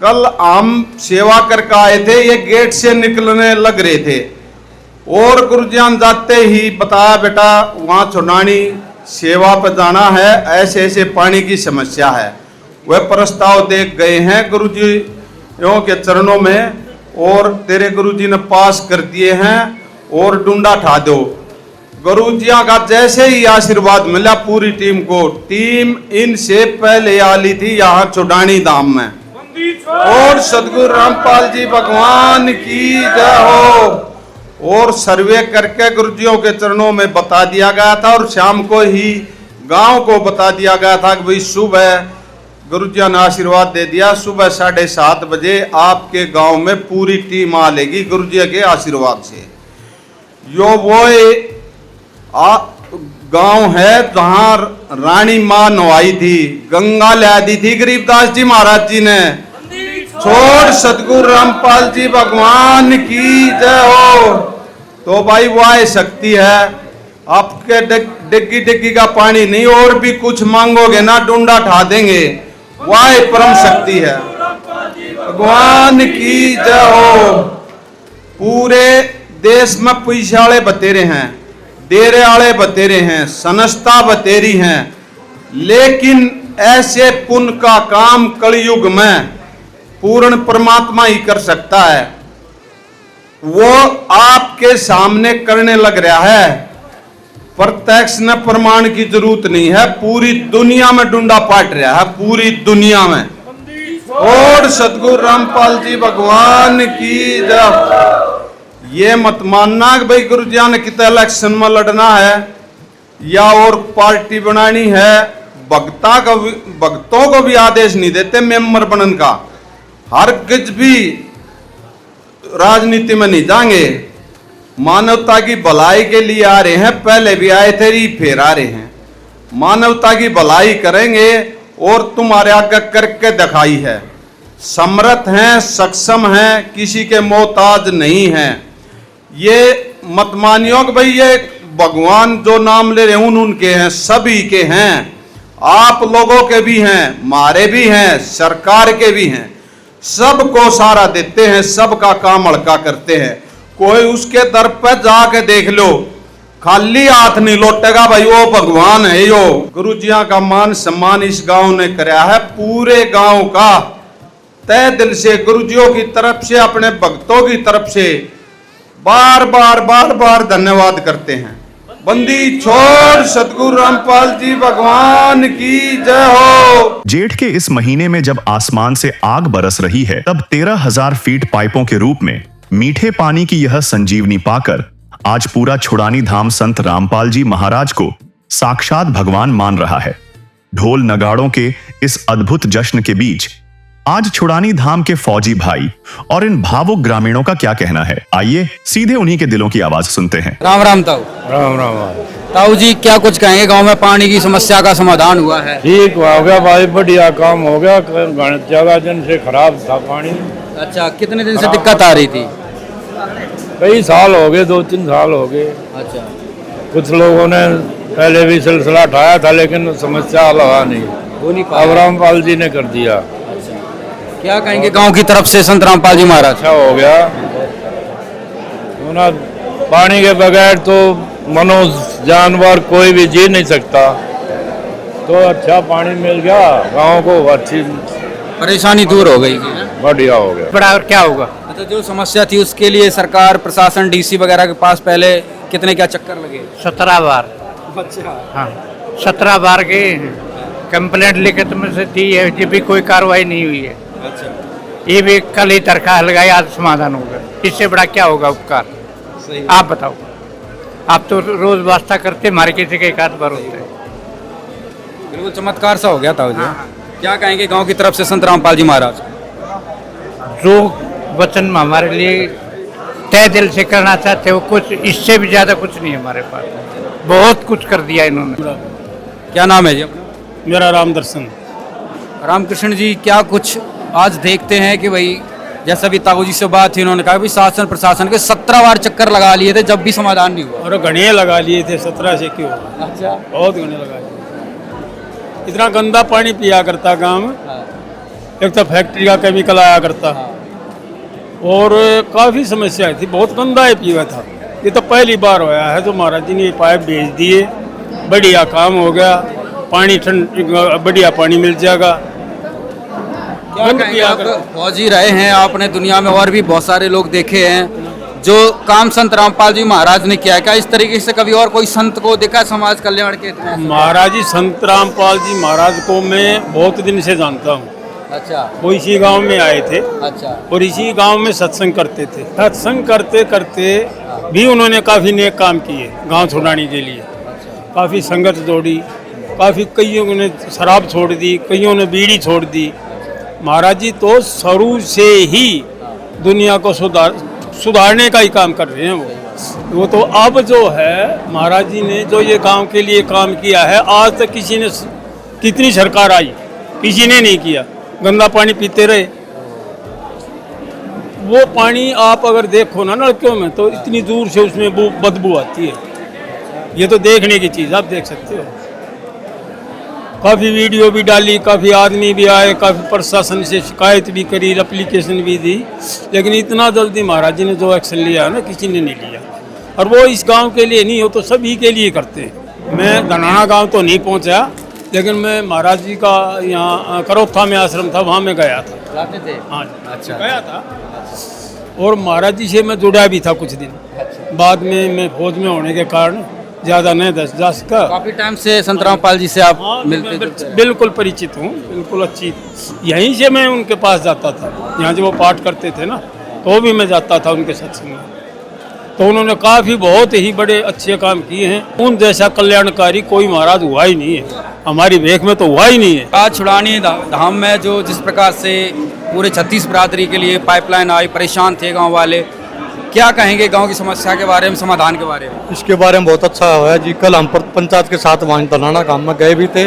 कल हम सेवा करके आए थे, ये गेट से निकलने लग रहे थे और गुरुजान जाते ही बताया बेटा वहाँ छुडानी सेवा पर जाना है, ऐसे ऐसे पानी की समस्या है। वह प्रस्ताव देख गए हैं गुरुजियों के चरणों में और तेरे गुरुजी ने पास कर दिए हैं और डूंडा ठा दो। गुरुजिया का जैसे ही आशीर्वाद मिला पूरी टीम को, टीम इनसे पहले आली थी यहाँ छुडानी धाम में। और सतगुरु रामपाल जी भगवान की जय हो। और सर्वे करके गुरुजियों के चरणों में बता दिया गया था और शाम को ही गांव को बता दिया गया था कि भाई सुबह गुरुजियों ने आशीर्वाद दे दिया, सुबह 7:30 बजे आपके गांव में पूरी टीम आ लेगी गुरुजी के आशीर्वाद से। यो वो गांव है जहां रानी मां नवाई थी, गंगा ला दी थी गरीबदास जी महाराज जी ने। छोड़ सतगुरु रामपाल जी भगवान की जय हो। तो भाई वाह शक्ति है, आपके डिग्गी डिग्गी का पानी नहीं और भी कुछ मांगोगे ना डूंडा ठा देंगे, वाह परम शक्ति है। भगवान की जय हो। पूरे देश में पैसे वाले बतेरे हैं, डेरे वाले बतेरे हैं, संस्था बतेरी हैं, लेकिन ऐसे पुण्य का काम कलयुग में पूर्ण परमात्मा ही कर सकता है। वो आपके सामने करने लग रहा है, प्रत्यक्ष न प्रमाण की जरूरत नहीं है, पूरी दुनिया में डूंडा पाट रहा है, पूरी दुनिया में। और सतगुरु रामपाल जी भगवान की जय। ये मत मानना कि भाई गुरुजी ने कितना इलेक्शन में लड़ना है या और पार्टी बनानी है, भक्तों को भी आदेश नहीं देते मेंबर बनने का। हर किस भी राजनीति में नहीं जाएंगे, मानवता की भलाई के लिए आ रहे हैं, पहले भी आए थे फिर आ रहे हैं। मानवता की भलाई करेंगे और तुम्हारे आगे करके दिखाई है, समर्थ हैं, सक्षम हैं, किसी के मोहताज नहीं हैं। ये मत मानियो कि भाई ये भगवान जो नाम ले रहे हैं उनके हैं, सभी के हैं, आप लोगों के भी हैं, हमारे भी हैं, सरकार के भी हैं, सबको सारा देते हैं, सबका काम हल्का करते हैं। कोई उसके दर पर जाके देख लो, खाली हाथ नहीं लौटेगा भाई वो भगवान है। यो गुरुजिया का मान सम्मान इस गांव ने कराया है, पूरे गांव का तय दिल से गुरुजियों की तरफ से, अपने भक्तों की तरफ से बार बार धन्यवाद करते हैं। बंदी छोड़ सतगुरु रामपाल जी भगवान की जय हो।
जेठ के इस महीने में जब आसमान से आग बरस रही है, तब 13,000 फीट पाइपों के रूप में मीठे पानी की यह संजीवनी पाकर आज पूरा छुडानी धाम संत रामपाल जी महाराज को साक्षात भगवान मान रहा है। ढोल नगाड़ों के इस अद्भुत जश्न के बीच आज छुडानी धाम के फौजी भाई और इन भावुक ग्रामीणों का क्या कहना है, आइए सीधे उन्हीं के दिलों की आवाज सुनते हैं।
राम राम ताऊ।
राम राम।
ताऊ जी क्या कुछ कहेंगे, गांव में पानी की समस्या का समाधान हुआ है?
ठीक हो गया भाई, बढ़िया काम हो गया, ज्यादा दिन से खराब था पानी।
अच्छा, कितने दिन से दिक्कत आ रही थी?
कई साल हो गए, 2-3 साल हो गए।
अच्छा,
कुछ लोगों ने पहले भी सिलसिला उठाया था लेकिन समस्या हल हुआ नहीं, अब रामपाल जी ने कर दिया।
क्या कहेंगे गांव की तरफ से संत रामपाल जी महाराज?
अच्छा हो गया, पानी के बगैर तो मनुष्य जानवर कोई भी जी नहीं सकता, तो अच्छा पानी मिल गया गांव को, अच्छी
परेशानी दूर हो गई,
बढ़िया हो गया।
बड़ा और क्या होगा?
अच्छा, जो समस्या थी उसके लिए सरकार प्रशासन डीसी वगैरह के पास पहले कितने क्या चक्कर लगे?
17 बार।
अच्छा,
हाँ 17 बार के कंप्लेंट लिखित में से थी, ये भी कोई कार्रवाई नहीं हुई है।
अच्छा,
ये भी कल ही दरखास्त लगाई, आज समाधान होगा, इससे बड़ा क्या होगा उपकार?
सही।
आप बताओ, आप तो रोज वास्ता करते, हमारे किसी के एक आध बार होते हैं।
बिल्कुल चमत्कार सा हो गया था। क्या कहेंगे गांव की तरफ से संत रामपाल जी महाराज?
जो वचन हमारे लिए तय दिल से करना चाहते हो, कुछ इससे भी ज्यादा कुछ नहीं हमारे पास, बहुत कुछ कर दिया इन्होंने।
क्या नाम है जी अपना?
मेरा राम दर्शन।
रामकृष्ण जी, क्या कुछ आज देखते हैं कि भाई जैसा भी ताऊ जी से बात थी, उन्होंने कहा भी शासन प्रशासन के 17 बार चक्कर लगा लिए थे, जब भी समाधान नहीं हुआ।
और घने लगा लिए थे, 17 से क्यों?
अच्छा।
बहुत घने लगा लिए। इतना गंदा पानी पिया करता गाँव में। एक तो फैक्ट्री का केमिकल आया करता, और काफ़ी समस्या थी, बहुत गंदा ही पिया था। ये तो पहली बार होया है, तो महाराज जी ने ये पाइप भेज दिए, बढ़िया काम हो गया, पानी बढ़िया पानी मिल जाएगा।
क्या कहेंगे आप? फौजी रहे हैं आपने, दुनिया में और भी बहुत सारे लोग देखे हैं जो काम संत रामपाल जी महाराज ने किया। क्या इस तरीके से कभी और कोई संत को देखा समाज कल्याण के?
महाराज जी संत रामपाल जी महाराज को मैं बहुत दिन से जानता हूँ।
अच्छा।
वो इसी गांव में आए थे।
अच्छा।
और इसी गांव में सत्संग करते थे। सत्संग करते करते भी उन्होंने काफ़ी नेक काम किए गांव छुड़ाने के लिए। काफ़ी संगत जोड़ी, काफ़ी कईयों ने शराब छोड़ दी, कईयों ने बीड़ी छोड़ दी। महाराज जी तो शुरू से ही दुनिया को सुधारने का ही काम कर रहे हैं। वो तो अब जो है महाराज जी ने जो ये गांव के लिए काम किया है, आज तक किसी ने, कितनी सरकार आई, किसी ने नहीं किया। गंदा पानी पीते रहे। वो पानी आप अगर देखो ना नलकों में, तो इतनी दूर से उसमें बदबू आती है। ये तो देखने की चीज़, आप देख सकते हो। काफ़ी वीडियो भी डाली, काफ़ी आदमी भी आए, काफ़ी प्रशासन से शिकायत भी करी, एप्लीकेशन भी दी, लेकिन इतना जल्दी महाराज जी ने जो एक्शन लिया है ना, किसी ने नहीं लिया। और वो इस गांव के लिए नहीं हो तो सभी के लिए करते हैं। मैं धनाना गांव तो नहीं पहुंचा, लेकिन मैं महाराज जी का यहाँ करोथा में आश्रम था, वहाँ में गया था।
जाते थे?
हाँ।
अच्छा।
गया था। और महाराज जी से मैं जुड़ा भी था कुछ दिन। बाद में मैं फौज में होने के कारण ज़्यादा नहीं जा सका।
काफ़ी टाइम से संत रामपाल जी से आप मिलते थे?
बिल्कुल परिचित हूँ, बिल्कुल अच्छी। यहीं से मैं उनके पास जाता था, यहाँ जो वो पाठ करते थे ना, तो भी मैं जाता था उनके सत्संग में। तो उन्होंने काफ़ी बहुत ही बड़े अच्छे काम किए हैं। उन जैसा कल्याणकारी कोई महाराज हुआ ही नहीं है, हमारी वेख में तो हुआ ही नहीं है।
आज छुड़ानी धाम में जो जिस प्रकार से पूरे 36 बिरादरी के लिए पाइपलाइन आई, परेशान थे गांव वाले, क्या कहेंगे गांव की समस्या के बारे में, समाधान के बारे में?
इसके बारे में बहुत अच्छा है जी। कल हम पंचायत के साथ वहाँ दलाना गाँव में गए भी थे,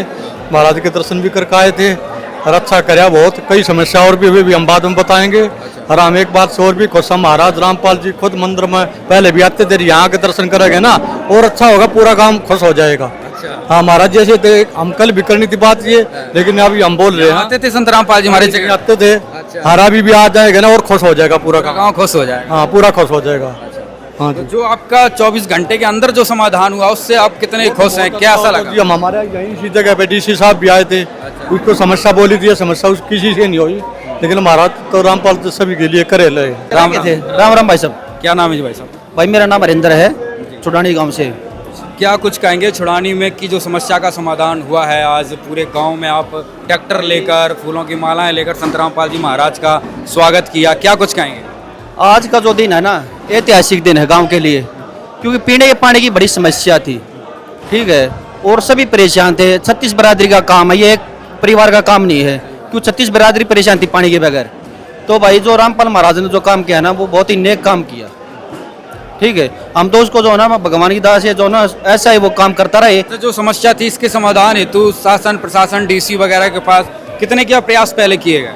महाराज के दर्शन भी करके आए थे, और अच्छा कराया बहुत। कई समस्या और भी हुई भी हम बाद में बताएंगे। और हम एक बात से और भी खुश हैं, महाराज रामपाल जी खुद मंदिर में पहले भी आते थे, यहाँ के दर्शन करेंगे ना और अच्छा होगा, पूरा गांव खुश हो जाएगा। हाँ, महाराज जैसे थे, हम कल भी करनी थी बात ये, लेकिन अभी हम बोल रहे हैं।
आते थे संत रामपाल जी हमारे जगह?
आते थे। हरा भी आ जाएगा ना और खुश हो जाएगा, पूरा
गाँव खुश हो जाएगा।
हाँ, पूरा खुश हो जाएगा। हाँ जी।
जो आपका 24 घंटे के अंदर जो समाधान हुआ, उससे आप कितने खुश हैं, क्या ऐसा लगा?
हम हमारे यहीं इसी जगह पे डीसी साहब भी आए थे, उसको समस्या बोली थी, समस्या किसी से नहीं हुई, लेकिन महाराज तो रामपाल तो सभी के लिए करे ले।
राम राम भाई साहब। क्या नाम है जी भाई साहब?
भाई मेरा नाम हरिंदर है, छुड़ानी गांव से।
क्या कुछ कहेंगे छुड़ानी में की जो समस्या का समाधान हुआ है? आज पूरे गांव में आप ट्रैक्टर लेकर, फूलों की मालाएं लेकर संत रामपाल जी महाराज का स्वागत किया, क्या कुछ कहेंगे?
आज का जो दिन है ना, ऐतिहासिक दिन है गांव के लिए, क्योंकि पीने के पानी की बड़ी समस्या थी, ठीक है, और सभी परेशान थे। 36 बिरादरी का काम है, ये एक परिवार का काम नहीं है, क्यों 36 बिरादरी परेशान थी पानी के बगैर। तो भाई जो रामपाल महाराज ने जो काम किया ना, वो बहुत ही नेक काम किया, ठीक है। हम तो उसको जो है ना, भगवान की दास है, जो ना ऐसा ही वो काम करता रहे।
तो जो समस्या थी, इसके समाधान हेतु शासन प्रशासन डीसी वगैरह के पास कितने क्या प्रयास पहले किए गए?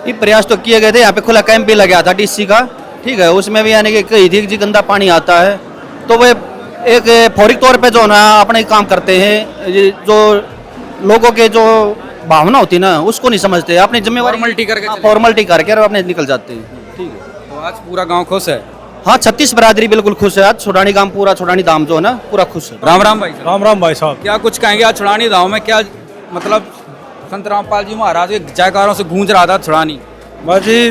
ये प्रयास तो किए गए थे, यहाँ पे खुला कैंप भी लगा था डीसी का, ठीक है। उसमें भी यानी कि कहीं थी जी गंदा पानी आता है, तो वे एक फौरी तौर पे जो ना अपने काम करते हैं। जो लोगों के जो भावना होती है ना, उसको नहीं समझते, अपनी जिम्मेवारी फॉर्मेलिटी करके और अपने निकल जाते हैं, ठीक है।
तो आज पूरा गाँव खुश है?
हाँ, 36 बिरादरी बिल्कुल खुश है। आज छुड़ानी गांव पूरा, छुड़ानी धाम जो है ना, पूरा खुश है।
राम राम भाई।
राम राम भाई साहब।
क्या कुछ कहेंगे आज छुड़ानी धाम में? क्या मतलब संत रामपाल जी महाराज के जयकारों से गूंज रहा था छुड़ानी?
बस जी,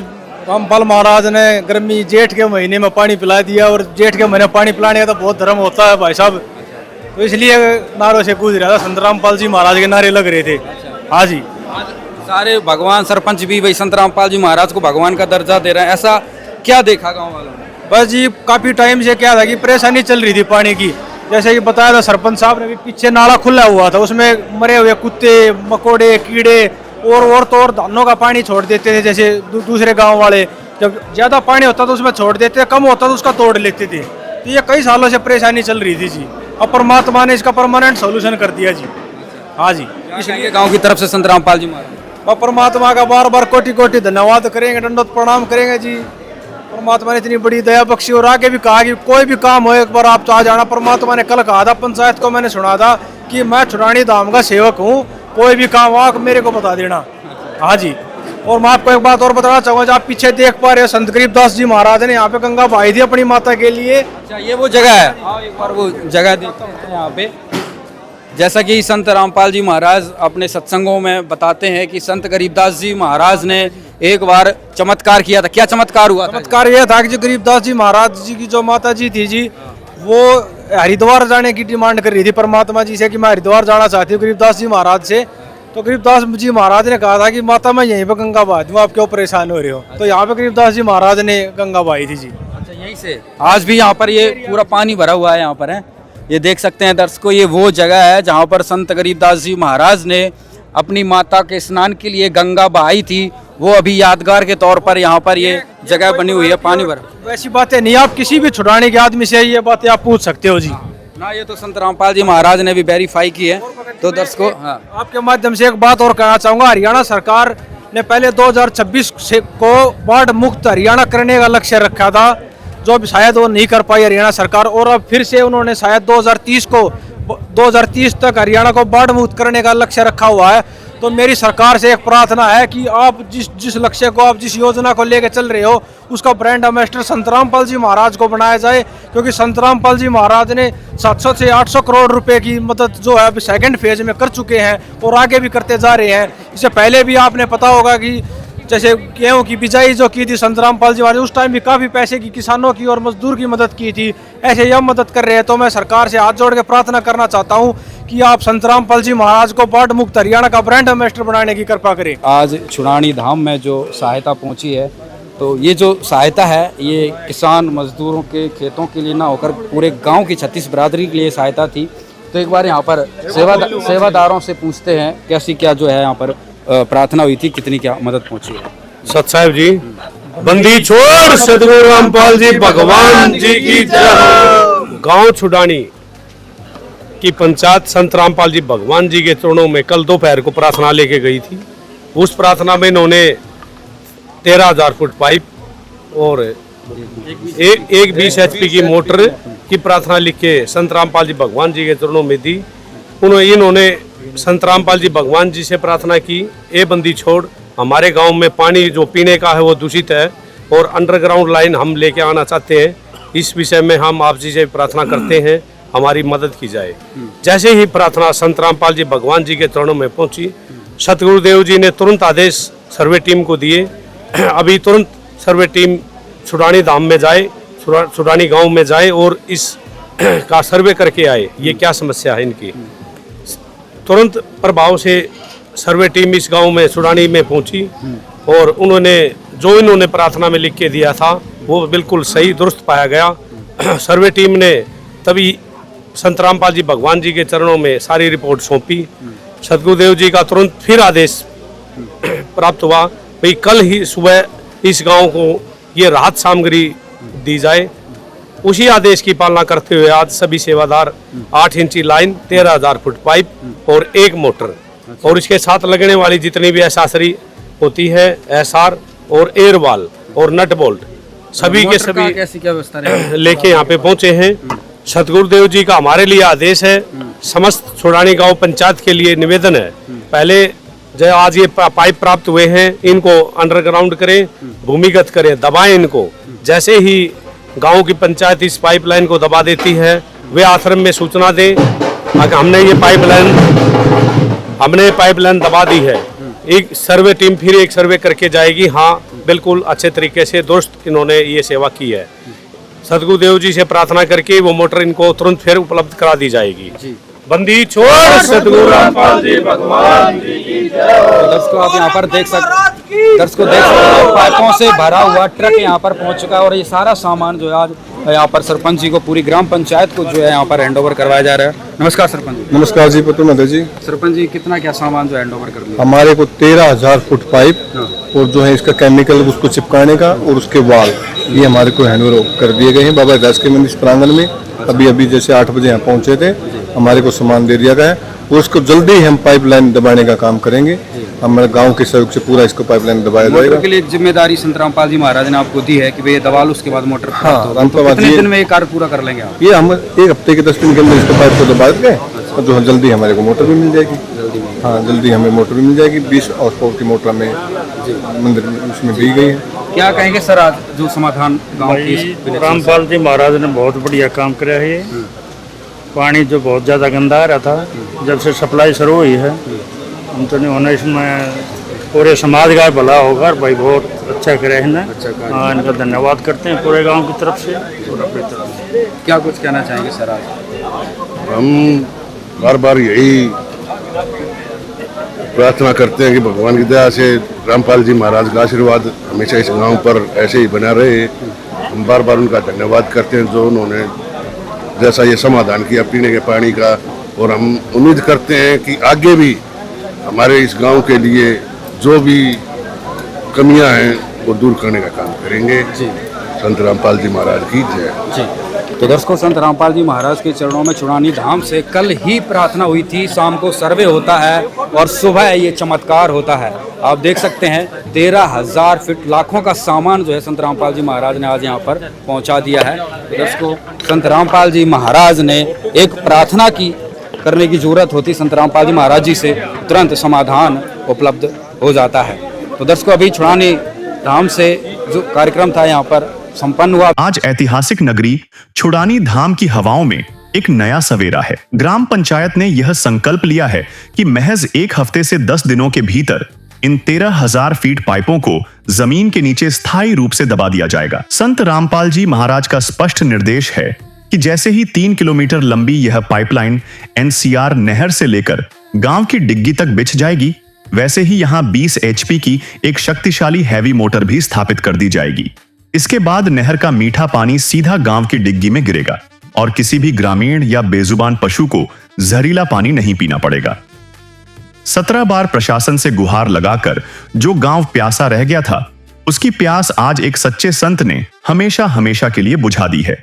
रामपाल महाराज ने गर्मी जेठ के महीने में पानी पिला दिया, और जेठ के महीने पानी पिलाने का तो बहुत धर्म होता है भाई साहब, तो इसलिए नारों से गूंज रहा था। संत रामपाल जी महाराज के नारे लग रहे थे। हाँ जी।
सारे भगवान, सरपंच भी भाई संत रामपाल जी महाराज को भगवान का दर्जा दे रहे हैं, ऐसा क्या देखा गाँव वालों ने?
बस जी, काफी टाइम से क्या था कि परेशानी चल रही थी पानी की। जैसे कि बताया था सरपंच साहब ने भी, पीछे नाला खुला हुआ था, उसमें मरे हुए कुत्ते, मकोड़े, कीड़े और तो और धानों का पानी छोड़ देते थे। जैसे दूसरे गांव वाले जब ज्यादा पानी होता तो उसमें छोड़ देते, कम होता तो उसका तोड़ लेते थे। तो ये कई सालों से परेशानी चल रही थी जी। अब परमात्मा ने इसका परमानेंट सोल्यूशन कर दिया जी। हाँ जी।
इसलिए गाँव की तरफ से संत रामपाल जी महाराज
और परमात्मा का बार बार कोटि कोटि धन्यवाद करेंगे, दंडोत प्रणाम करेंगे जी। परमात्मा ने इतनी बड़ी दया बख्शी और आगे भी कहा कि कोई भी काम हो एक बार आप तो आ जाना। परमात्मा ने कल कहा था पंचायत को, मैंने सुना था कि मैं छुड़ानी धाम का सेवक हूँ, कोई भी काम हो मेरे को बता देना। हाँ जी। और मैं आपको एक बात और बताना चाहूँगा, आप पीछे देख पा रहे हैं संत गरीबदास जी महाराज ने यहाँ पे गंगा बहाई थी अपनी माता के लिए।
अच्छा, ये वो जगह है। हाँ, एक बार वो जगह देखते हैं यहाँ पे। जैसा कि संत रामपाल जी महाराज अपने सत्संगों में बताते हैं कि संत गरीबदास जी महाराज ने एक बार चमत्कार किया था। क्या चमत्कार हुआ था?
चमत्कार यह था कि जो गरीबदास जी महाराज जी की जो माता जी थी जी, वो हरिद्वार जाने की डिमांड कर रही थी परमात्मा जी से कि मैं हरिद्वार जाना चाहती हूँ गरीबदास जी महाराज से। तो गरीबदास जी महाराज ने कहा था कि माता मैं यहीं पे गंगा बहा दूँ, आप क्यों परेशान हो रहे हो। तो यहाँ पे गरीबदास जी महाराज ने गंगा बहाई थी जी।
अच्छा, यहीं से आज भी यहाँ पर ये पूरा पानी भरा हुआ है। यहाँ पर है, ये देख सकते हैं दर्शकों, ये वो जगह है जहाँ पर संत गरीबदास जी महाराज ने अपनी माता के स्नान के लिए गंगा बहाई थी। वो अभी यादगार के तौर पर यहाँ पर ये जगह बनी हुई है, पानी भरा।
वैसी बातें नहीं, आप किसी भी छुड़ाने के आदमी से ये बातें आप पूछ सकते हो जी
ना। ये तो संत रामपाल जी महाराज ने भी वेरीफाई की है। तो दर्शकों, हाँ,
आपके माध्यम से एक बात और कहना चाहूँगा। हरियाणा सरकार ने पहले 2026 को बाढ़ मुक्त हरियाणा करने का लक्ष्य रखा था, जो शायद वो नहीं कर पाई हरियाणा सरकार। और अब फिर से उन्होंने शायद 2030 तक हरियाणा को बाढ़ मुक्त करने का लक्ष्य रखा हुआ है। तो मेरी सरकार से एक प्रार्थना है कि आप जिस लक्ष्य को, आप जिस योजना को लेकर चल रहे हो, उसका ब्रांड एम्बेसडर संत रामपाल जी महाराज को बनाया जाए। क्योंकि संत रामपाल जी महाराज ने 700 से 800 करोड़ रुपए की मदद जो है अभी सेकंड फेज में कर चुके हैं और आगे भी करते जा रहे हैं। इससे पहले भी आपने पता होगा कि जैसे गेहूं की बिजाई जो की थी संत रामपाल जी महाराज, उस टाइम भी काफ़ी पैसे की किसानों की और मजदूर की मदद की थी। ऐसे यह मदद कर रहे हैं। तो मैं सरकार से हाथ जोड़ के प्रार्थना करना चाहता हूं कि आप संत रामपाल जी महाराज को बाढ़ मुक्त हरियाणा का ब्रांड एम्बेसडर बनाने की कृपा करें।
आज छुड़ानी धाम में जो सहायता पहुंची है, तो ये जो सहायता है ये किसान मजदूरों के खेतों के लिए ना होकर पूरे गाँव की 36 बिरादरी के लिए सहायता थी। तो एक बार यहाँ पर सेवादारों से पूछते हैं कैसी क्या जो है यहाँ पर प्रार्थना हुई थी, कितनी क्या मदद पहुंची है।
सत साहिब जी, बंदी छोड़ सदगुरु रामपाल जी भगवान जी की जय। गांव छुड़ानी की पंचायत संत रामपाल जी भगवान जी के चरणों में कल दोपहर को प्रार्थना लेके गई थी। उस प्रार्थना में इन्होंने 13,000 फुट पाइप और एक 20 HP की मोटर की प्रार्थना लिख के संत रामपाल जी भगवान जी के चरणों में दी। इन्होंने संत रामपाल जी भगवान जी से प्रार्थना की, ए बंदी छोड़, हमारे गांव में पानी जो पीने का है वो दूषित है और अंडरग्राउंड लाइन हम लेके आना चाहते हैं। इस विषय में हम आप जी से प्रार्थना करते हैं, हमारी मदद की जाए। जैसे ही प्रार्थना संत रामपाल जी भगवान जी के चरणों में पहुंची, सतगुरुदेव जी ने तुरंत आदेश सर्वे टीम को दिए। अभी तुरंत सर्वे टीम छुड़ानी धाम में जाए, छुड़ानी गाँव में जाए और इस का सर्वे करके आए, ये क्या समस्या है इनकी। तुरंत प्रभाव से सर्वे टीम इस गांव में छुड़ानी में पहुंची और इन्होंने प्रार्थना में लिख के दिया था वो बिल्कुल सही दुरुस्त पाया गया। सर्वे टीम ने तभी संत रामपाल जी भगवान जी के चरणों में सारी रिपोर्ट सौंपी। सतगुरुदेव जी का तुरंत फिर आदेश प्राप्त हुआ, भाई कल ही सुबह इस गांव को ये राहत सामग्री दी जाए। उसी आदेश की पालना करते हुए आज सभी सेवादार 8 इंची लाइन, 13,000 फुट पाइप और एक मोटर और इसके साथ लगने वाली जितनी भी एसेसरी होती है, एसआर और एयरवाल और नट बोल्ट, सभी के सभी
कैसी क्या व्यवस्था
लेके यहाँ पे पहुंचे हैं। सतगुरुदेव जी का हमारे लिए आदेश है, समस्त छुड़ानी गांव पंचायत के लिए निवेदन है, पहले जो आज ये पाइप प्राप्त हुए हैं इनको अंडरग्राउंड करें, भूमिगत करें, दबाएं इनको। जैसे ही गांव की पंचायत इस पाइपलाइन को दबा देती है, वे आश्रम में सूचना दें कि हमने ये पाइपलाइन दबा दी है। एक सर्वे टीम फिर एक सर्वे करके जाएगी, हाँ बिल्कुल अच्छे तरीके से दुरुस्त इन्होंने ये सेवा की है। सतगुरुदेव जी से प्रार्थना करके वो मोटर इनको तुरंत फिर उपलब्ध करा दी जाएगी। बंदी छोड़ सतगुरु रामपाल जी भगवान जी की जय।
दर्शकों आप यहाँ पर देख सकते हैं पाइपों से भरा हुआ ट्रक यहाँ पर पहुँच चुका है और ये सारा सामान जो है आज यहाँ पर सरपंच जी को, पूरी ग्राम पंचायत को जो है यहाँ पर हैंडओवर करवाया जा रहा है। नमस्कार सरपंच जी।
नमस्कार जी, पत्र मध्य जी।
सरपंच जी, कितना क्या सामान जो हैंडओवर कर लिया?
हमारे को 13,000 फुट पाइप और जो है इसका केमिकल उसको चिपकाने का और उसके वाल, ये हमारे को हैंडओवर कर दिए गए हैं बाबा दास के मंदिर प्रांगण में। अभी जैसे 8 बजे यहाँ पहुँचे थे, हमारे को सामान दे दिया गया है उसको जल्दी हम पाइपलाइन दबाने का काम करेंगे। हमारे गांव के सहयोग से पूरा इसको पाइपलाइन दबाया
मोटर
जाएगा।
के लिए जिम्मेदारी संत रामपाल जी महाराज ने आपको दी है कि भाई ये दबा लो, उसके बाद मोटर
हाँ, रामपाल
कितने
जी
दिन में ये कार्य पूरा कर लेंगे आप?
ये हम 1 हफ्ते के 10 दिन के अंदर इसको पाइप को दबा देंगे और जो जल्दी हमारे को मोटर भी मिल जाएगी। हाँ, जल्दी हमें मोटर भी मिल जाएगी। 20 हॉर्स पावर की मोटर में मंदिर उसमें दी गई है।
क्या कहेंगे सर आज जो समाधान गाँव की?
रामपाल जी महाराज ने बहुत बढ़िया काम किया है। पानी जो बहुत ज़्यादा गंदा आ रहा था, जब से सप्लाई शुरू हुई है, हम तो नहीं होना, इसमें पूरे समाज का भला होगा। और भाई बहुत अच्छा करे हैं ना, हाँ, इनका धन्यवाद करते हैं पूरे गांव की तरफ से और अपनी तरफ से।
क्या कुछ कहना चाहेंगे सर आज?
हम बार बार यही प्रार्थना करते हैं कि भगवान की दया से रामपाल जी महाराज का आशीर्वाद हमेशा इस गांव पर ऐसे ही बना रहे। हम बार बार उनका धन्यवाद करते हैं जो उन्होंने जैसा ये समाधान किया पीने के पानी का। और हम उम्मीद करते हैं कि आगे भी हमारे इस गांव के लिए जो भी कमियां हैं वो दूर करने का काम करेंगे। संत रामपाल जी महाराज की जय।
तो दर्शकों, संत रामपाल जी महाराज के चरणों में छुड़ानी धाम से कल ही प्रार्थना हुई थी। शाम को सर्वे होता है और सुबह ये चमत्कार होता है। आप देख सकते हैं 13,000 फीट लाखों का सामान जो है संत रामपाल जी महाराज ने आज यहाँ पर पहुँचा दिया है। तो दर्शकों, संत रामपाल जी महाराज ने एक प्रार्थना की करने की जरूरत होती, संत रामपाल जी महाराज जी से तुरंत समाधान उपलब्ध हो जाता है। तो दर्शकों, अभी छुड़ानी धाम से जो कार्यक्रम था यहाँ पर संपन्न हुआ।
आज ऐतिहासिक नगरी छुड़ानी धाम की हवाओं में एक नया सवेरा है। ग्राम पंचायत ने यह संकल्प लिया है कि महज 1 हफ्ते से 10 दिनों के भीतर इन 13,000 फीट पाइपों को जमीन के नीचे स्थायी रूप से दबा दिया जाएगा। संत रामपाल जी महाराज का स्पष्ट निर्देश है कि जैसे ही 3 किलोमीटर लंबी यह पाइपलाइन एनसीआर नहर से लेकर गांव की डिग्गी तक बिछ जाएगी, वैसे ही यहां 20 HP की एक शक्तिशाली हैवी मोटर भी स्थापित कर दी जाएगी। इसके बाद नहर का मीठा पानी सीधा गांव की डिग्गी में गिरेगा और किसी भी ग्रामीण या बेजुबान पशु को जहरीला पानी नहीं पीना पड़ेगा। 17 बार प्रशासन से गुहार लगाकर जो गांव प्यासा रह गया था, उसकी प्यास आज एक सच्चे संत ने हमेशा हमेशा के लिए बुझा दी है।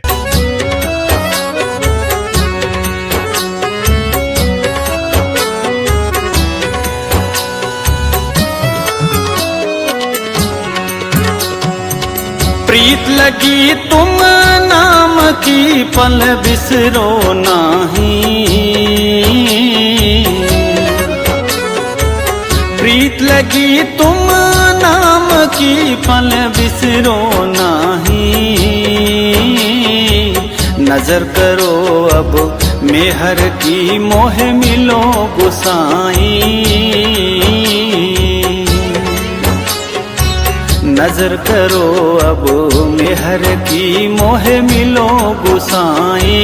प्रीत लगी तुम नाम की पल बिसरो नाही, प्रीत लगी तुम नाम की पल बिसरो नाही। नजर करो अब मेहर की मोह मिलो गुसाई, नजर करो अब मेहर की मोह मिलो गुसाई।